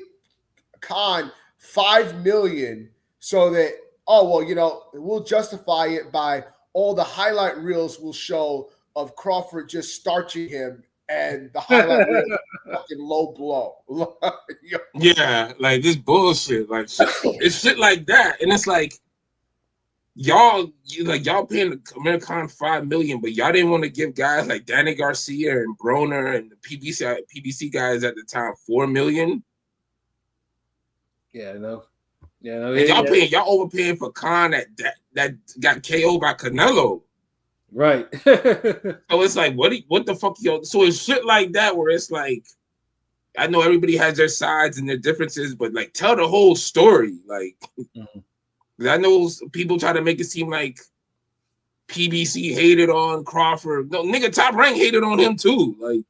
Khan $5 million so that we'll justify it by all the highlight reels will show of Crawford just starching him. And the highlight reel fucking low blow. Yeah, like this bullshit. Like it's shit like that. And it's like y'all paying American $5 million, but y'all didn't want to give guys like Danny Garcia and Broner and the PBC guys at the time $4 million. Yeah, no. And y'all overpaying for Khan that got KO'd by Canelo. Right. So it's like, what the fuck, yo? So it's shit like that where it's like, I know everybody has their sides and their differences, but like, tell the whole story. Like, I know people try to make it seem like PBC hated on Crawford. No, nigga, Top Rank hated on him too. Like,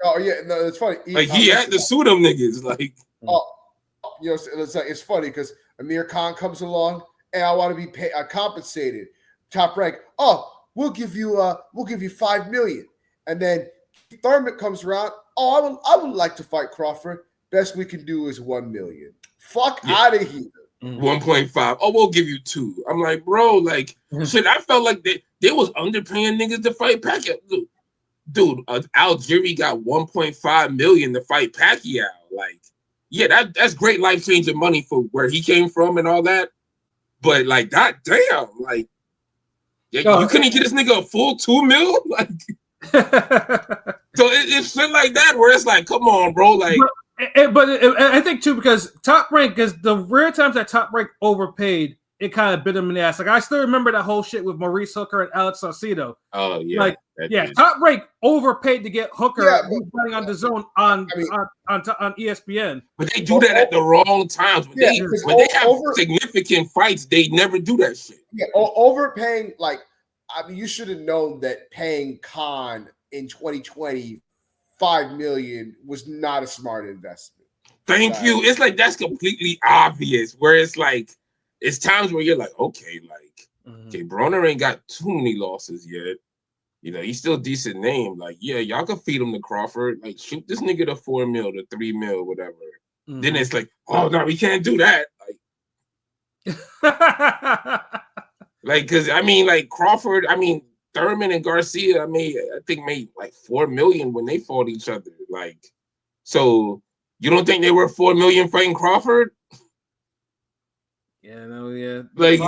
oh yeah, no, it's funny. Like he had to sue them niggas. Like, it's funny because Amir Khan comes along and I want to be compensated. Top Rank, we'll give you $5 million, and then Thurman comes around. I would like to fight Crawford. Best we can do is $1 million. Fuck out of here. 1.5. Oh, we'll give you 2. I'm like, bro, like shit. I felt like they was underpaying niggas to fight Pacquiao. Dude, Algieri got 1.5 million to fight Pacquiao. Like, yeah, that's great life changing money for where he came from and all that. But like, god damn, like. Yeah, you couldn't get this nigga a full $2 million? Like, so it's shit like that where it's like, come on, bro. Like, but I think too because Top Rank, because the rare times that Top Rank overpaid, it kind of bit him in the ass. Like I still remember that whole shit with Maurice Hooker and Alex Saucedo. Oh yeah, like Top Rank overpaid to get Hooker playing on the zone on ESPN. But they do that at the wrong times. When they have significant fights, they never do that shit. Yeah, overpaying, like, I mean, you should have known that paying Khan in 2020 $5 million was not a smart investment. Thank you. It's like that's completely obvious. Where it's like, it's times where you're like, okay, okay, Broner ain't got too many losses yet. You know, he's still a decent name. Like, yeah, y'all can feed him to Crawford. Like, shoot this nigga to $4 million, to $3 million, whatever. Then it's like, oh no, we can't do that. Like, because I mean, like Crawford, I mean Thurman and Garcia, I think made like $4 million when they fought each other. Like, so you don't think they were $4 million fighting Crawford? Yeah, no, yeah. Like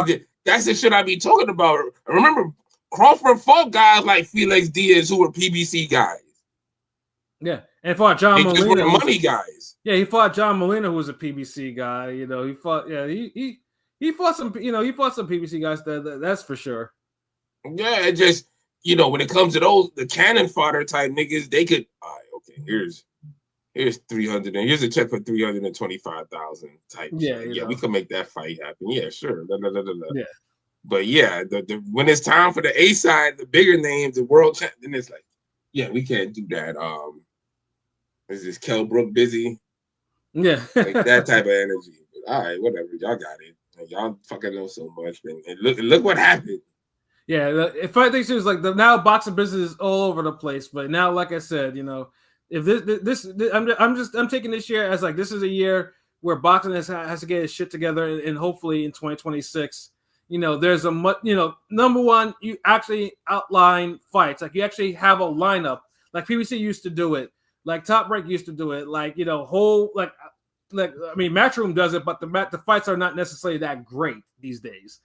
that's the shit I be talking about. Remember, Crawford fought guys like Felix Diaz who were PBC guys. Yeah, and fought John Molina. Just were money guys. Yeah, he fought John Molina, who was a PBC guy. You know, he fought. Yeah, he fought some. You know, he fought some PBC guys. That's for sure. Yeah, it just when it comes to the cannon fodder type niggas, they could. All right, okay, here's 300 and here's a check for 325,000 type. Yeah, we can make that fight happen. Yeah, sure. Yeah. But yeah, when it's time for the A side, the bigger names, the world champ, then it's like, yeah, we can't do that. Is this Kell Brook busy? Yeah, like that type of energy. But, all right, whatever, y'all got it. Y'all fucking know so much, man. And look what happened. Yeah, if I think it's like now boxing business is all over the place. But now, like I said, if this I'm taking this year as like this is a year where boxing has to get its shit together, and hopefully in 2026, there's a number one, you actually outline fights, like you actually have a lineup, like PBC used to do it, like Top Rank used to do it, like whole like I mean Matchroom does it, but the fights are not necessarily that great these days.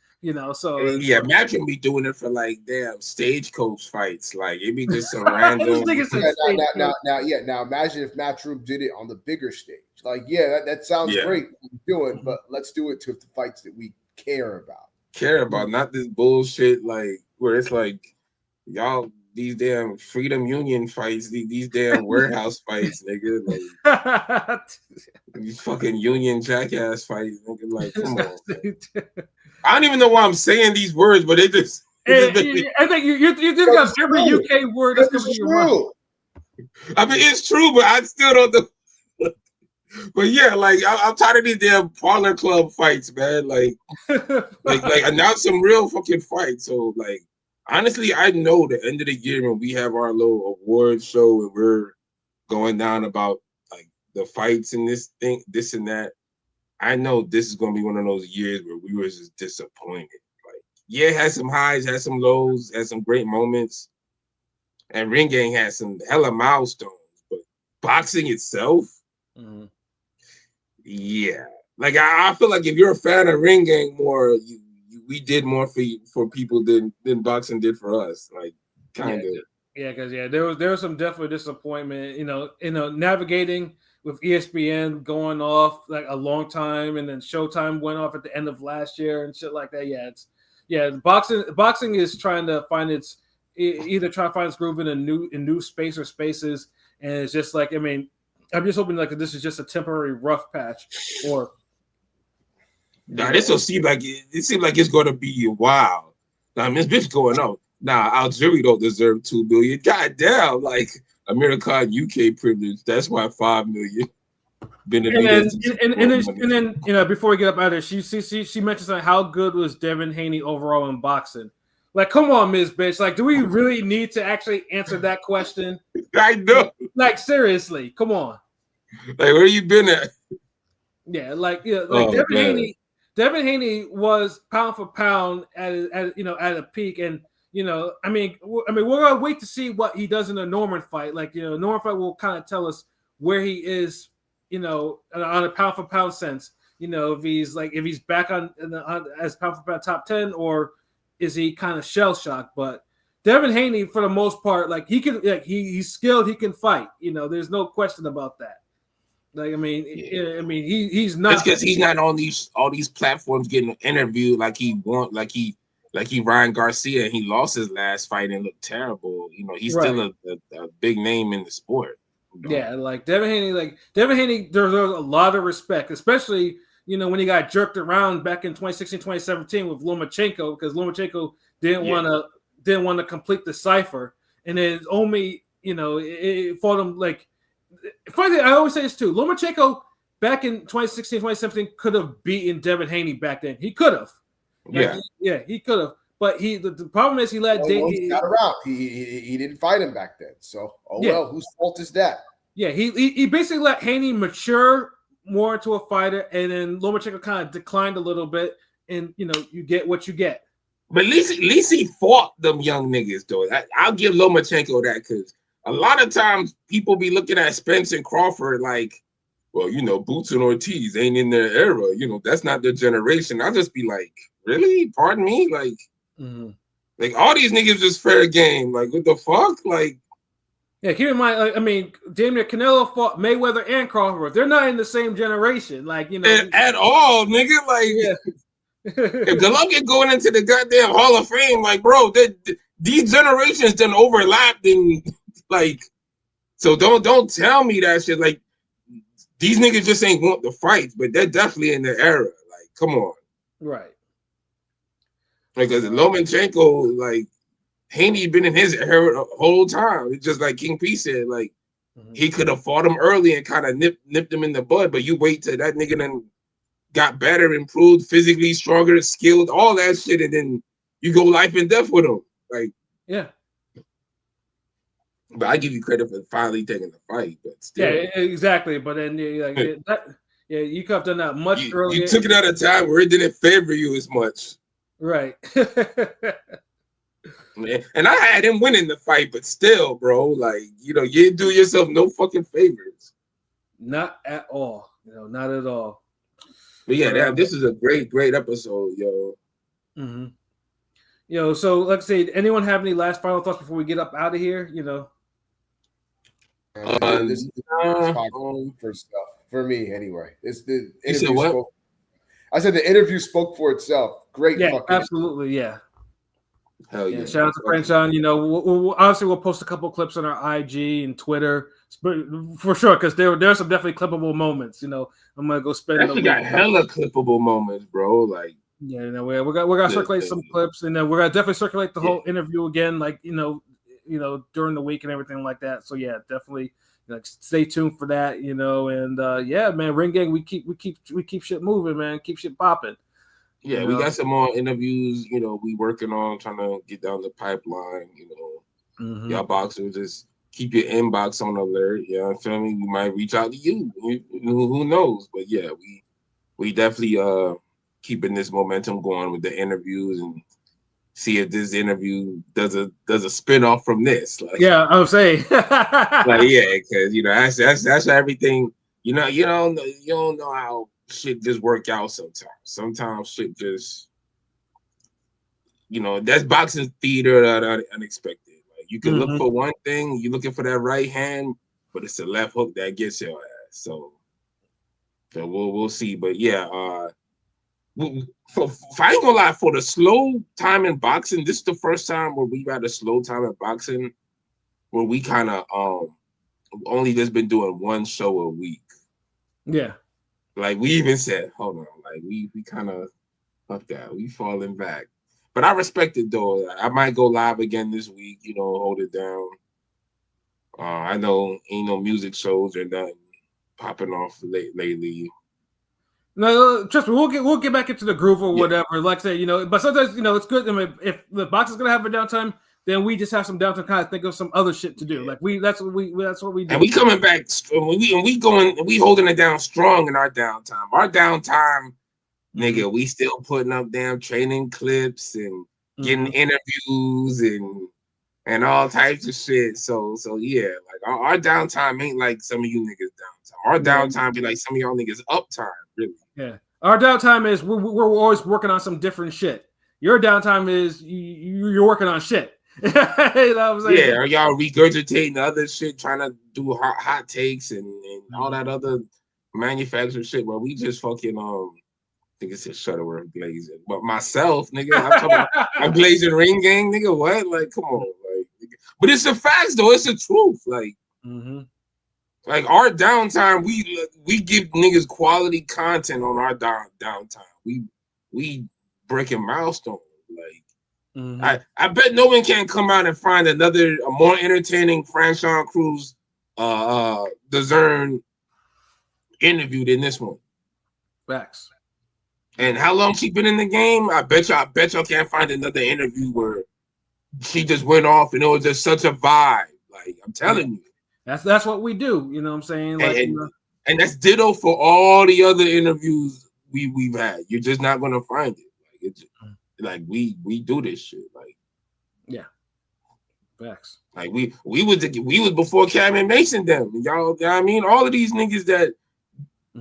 So yeah, Matchroom be doing it for like damn stagecoach fights. Like it be just some random. Now imagine if Matchroom did it on the bigger stage. Like, yeah, that sounds great doing, but let's do it to the fights that we care about. Not this bullshit like where it's like y'all these damn Freedom Union fights, these damn warehouse fights, nigga. Like these fucking union jackass fights, nigga. Like, come on. I don't even know why I'm saying these words, but they just. I think you just got every UK word that's coming to your mouth. I mean, it's true, but I still don't know. But yeah, like I'm tired of these damn parlor club fights, man. Like announce some real fucking fights. So like, honestly, I know the end of the year when we have our little award show and we're going down about like the fights and this and that. I know this is going to be one of those years where we were just disappointed. Like, yeah, it had some highs, had some lows, had some great moments. And Ring Gang had some hella milestones. But boxing itself, yeah. Like, I feel like if you're a fan of Ring Gang more, we did more for people than boxing did for us. Like, kind of. Yeah, because, there was some definitely disappointment, navigating with ESPN going off like a long time, and then Showtime went off at the end of last year and shit like that. Boxing is trying to find its groove in a new space or spaces, and it's just like, I mean, I'm just hoping like this is just a temporary rough patch, or this will seem like it seems like it's going to be a while. Now, this bitch going on. Now, Algeria don't deserve $2 billion. God damn, like. America UK privilege. That's why $5 million. And then before we get up out of there, she mentions like how good was Devin Haney overall in boxing. Like, come on, Ms. Bitch. Like, do we really need to actually answer that question? I know. Like, seriously, come on. Like, where you been at? Yeah, Devin Haney was pound for pound at a peak, and. I mean, we're gonna wait to see what he does in the Norman fight. Like, Norman fight will kind of tell us where he is, on a pound for pound sense. If he's back on as pound for pound top 10, or is he kind of shell shocked? But Devin Haney, for the most part, like he can, like he's skilled, he can fight. There's no question about that. Like, I mean, he's not. It's because he's not on all these platforms getting interviewed like he Ryan Garcia, and he lost his last fight and looked terrible. He's still a big name in the sport. Yeah, like Devin Haney, there's a lot of respect, especially when he got jerked around back in 2016, 2017 with Lomachenko, because Lomachenko didn't want to complete the cipher, and then only it fought him like. Funny, I always say this too. Lomachenko back in 2016, 2017 could have beaten Devin Haney back then. He could have. He could have, but the problem is he let he got around. He didn't fight him back then. So well, whose fault is that? Yeah, he basically let Haney mature more into a fighter, and then Lomachenko kind of declined a little bit, and you get what you get. But at least he fought them young niggas though. I'll give Lomachenko that, because a lot of times people be looking at Spence and Crawford like, well, Boots and Ortiz ain't in their era. That's not their generation. I'll just be like, really? Pardon me? Like, like all these niggas just fair game. Like, what the fuck? Like, yeah, keep in mind, like, I mean, damn near Canelo fought Mayweather and Crawford. They're not in the same generation. Like, at all, nigga. Like, if Golovkin going into the goddamn Hall of Fame, like, bro, these generations done overlapped, and like, so don't tell me that shit. Like, these niggas just ain't want the fights, but they're definitely in the era. Like, come on. Right. Because Lomachenko, like, Haney been in his era the whole time. It's just like King P said, like, he could have fought him early and kind of nipped him in the bud, but you wait till that nigga then got better, improved, physically stronger, skilled, all that shit, and then you go life and death with him. Like, yeah. But I give you credit for finally taking the fight, but still. Yeah, exactly. But then, you could have done that much earlier. You took it at a time where it didn't favor you as much. Right. And I had him winning the fight, but still, bro, like, you didn't do yourself no fucking favors. Not at all. Not at all. But yeah, this is a great episode, yo. Mm-hmm. So let's say, anyone have any last final thoughts before we get up out of here? This is for stuff for me anyway. It's the interview. You said what? I said the interview spoke for itself. Great, yeah, absolutely, yeah. Hell yeah! Shout out to Franchón. We'll post a couple clips on our IG and Twitter, for sure, because there are some definitely clippable moments. I'm gonna go spend. Actually, got hella clippable moments, bro. Like, yeah, we're gonna circulate some clips, and then we're gonna definitely circulate the whole interview again, like during the week and everything like that. So yeah, definitely stay tuned for that. And yeah, man, Ring Gang, we keep shit moving, man. Keep shit popping. Yeah, we got some more interviews. We working on trying to get down the pipeline. Y'all boxers, just keep your inbox on alert. You know what I'm saying? We might reach out to you. Who knows? But yeah, we definitely keeping this momentum going with the interviews and see if this interview does a spin off from this. Like, yeah, I would say. Because that's everything. You don't know how shit just work out sometimes. Sometimes shit just, that's boxing theater that unexpected. Like, you can look for one thing, you're looking for that right hand, but it's the left hook that gets your ass. So we'll see. But yeah, if I ain't gonna lie, for the slow time in boxing, this is the first time where we've had a slow time in boxing where we kind of only just been doing one show a week. Yeah. Like, we even said, hold on, like, we kind of, fuck that, we falling back. But I respect it, though. I might go live again this week, hold it down. I know ain't no music shows or nothing popping off lately. No, trust me, we'll get back into the groove or whatever. Like I say, but sometimes, it's good. I mean, if the box is gonna have a downtime, then we just have some downtime, kind of think of some other shit to do. Like that's what we do. And we coming back, we holding it down strong in our downtime. Our downtime, nigga, we still putting up damn training clips and getting interviews and all types of shit. So yeah, like our downtime ain't like some of you niggas downtime. Our downtime be like some of y'all niggas uptime, really. Yeah, our downtime is we're always working on some different shit. Your downtime is you're working on shit. You know what I'm saying? Yeah, are y'all regurgitating other shit, trying to do hot takes and all that other manufactured shit where we just fucking I think it says Shutterworth glazing. But myself, nigga, I'm talking about I'm glazing Ring Gang, nigga. What? Like, come on, like, nigga. But it's the facts though, it's the truth. Like, like our downtime, we give niggas quality content on our downtime. We breaking milestones. Like, I bet no one can come out and find a more entertaining Franchón Crews-Dezurn interview than this one. Facts. And how long she been in the game? I bet y'all can't find another interview where she just went off and it was just such a vibe. Like, I'm telling you. That's what we do. You know what I'm saying? Like, and that's ditto for all the other interviews we've had. You're just not gonna find it. Like, it's like we do this shit. Like, yeah, facts. Like we was before Cam and Mason them. Y'all, you know what I mean? All of these niggas that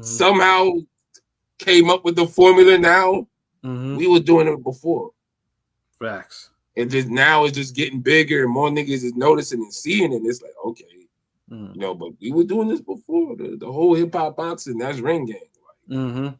somehow came up with the formula now, we was doing it before. Facts. And just now it's just getting bigger and more niggas is noticing and seeing it. It's like, okay, but we were doing this before. The whole hip hop boxing, that's Ring Gang. Like,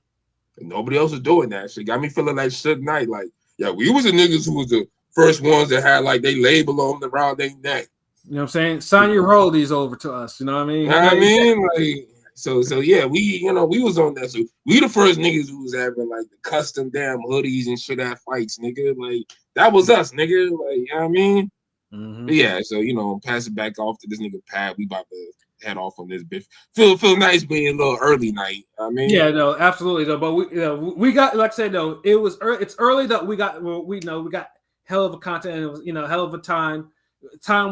and nobody else was doing that shit. Got me feeling like Suge Knight. Like, yeah, we was the niggas who was the first ones that had like they label on around their neck. You know what I'm saying? Sign your royalties over to us. You know what I mean? You know what I mean? Like, So yeah, we was on that. So we the first niggas who was having like the custom damn hoodies and shit at fights, nigga. Like that was us, nigga. Like, you know what I mean? But yeah, so pass it back off to this nigga Pat. We about to head off on this bitch. Feel nice being a little early night. I mean, yeah, no, absolutely though. But we got, like I said though, it's early that we got hell of a content, and it was hell of a time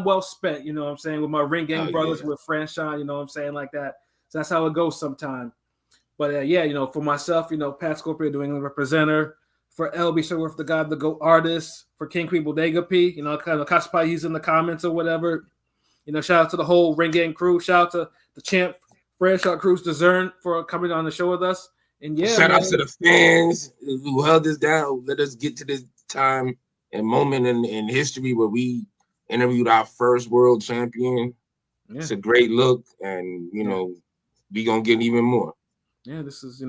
well spent. You know what I'm saying, with my ring gang brothers, with Franchón. You know what I'm saying, like that. So that's how it goes sometime. But yeah, for myself, Pat Scorpio, New England representative. For LB Shuttleworth, the God, the GOAT artist. For King Queen Bodega P, kind of cosplay, he's in the comments or whatever. Shout out to the whole Ring Gang crew. Shout out to the champ, Franchón Crews-Dezurn, for coming on the show with us. And yeah, shout out to the fans who held us down, let us get to this time and moment in history where we interviewed our first world champion. Yeah. It's a great look, and we gonna get even more. Yeah, this is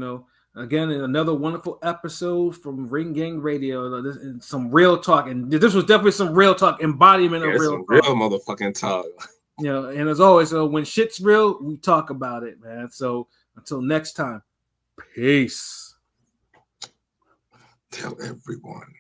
again another wonderful episode from Ring Gang Radio. And some real talk, and this was definitely some real talk, embodiment of real talk. Real motherfucking talk. And as always, when shit's real, we talk about it, man. So until next time, peace. Tell everyone.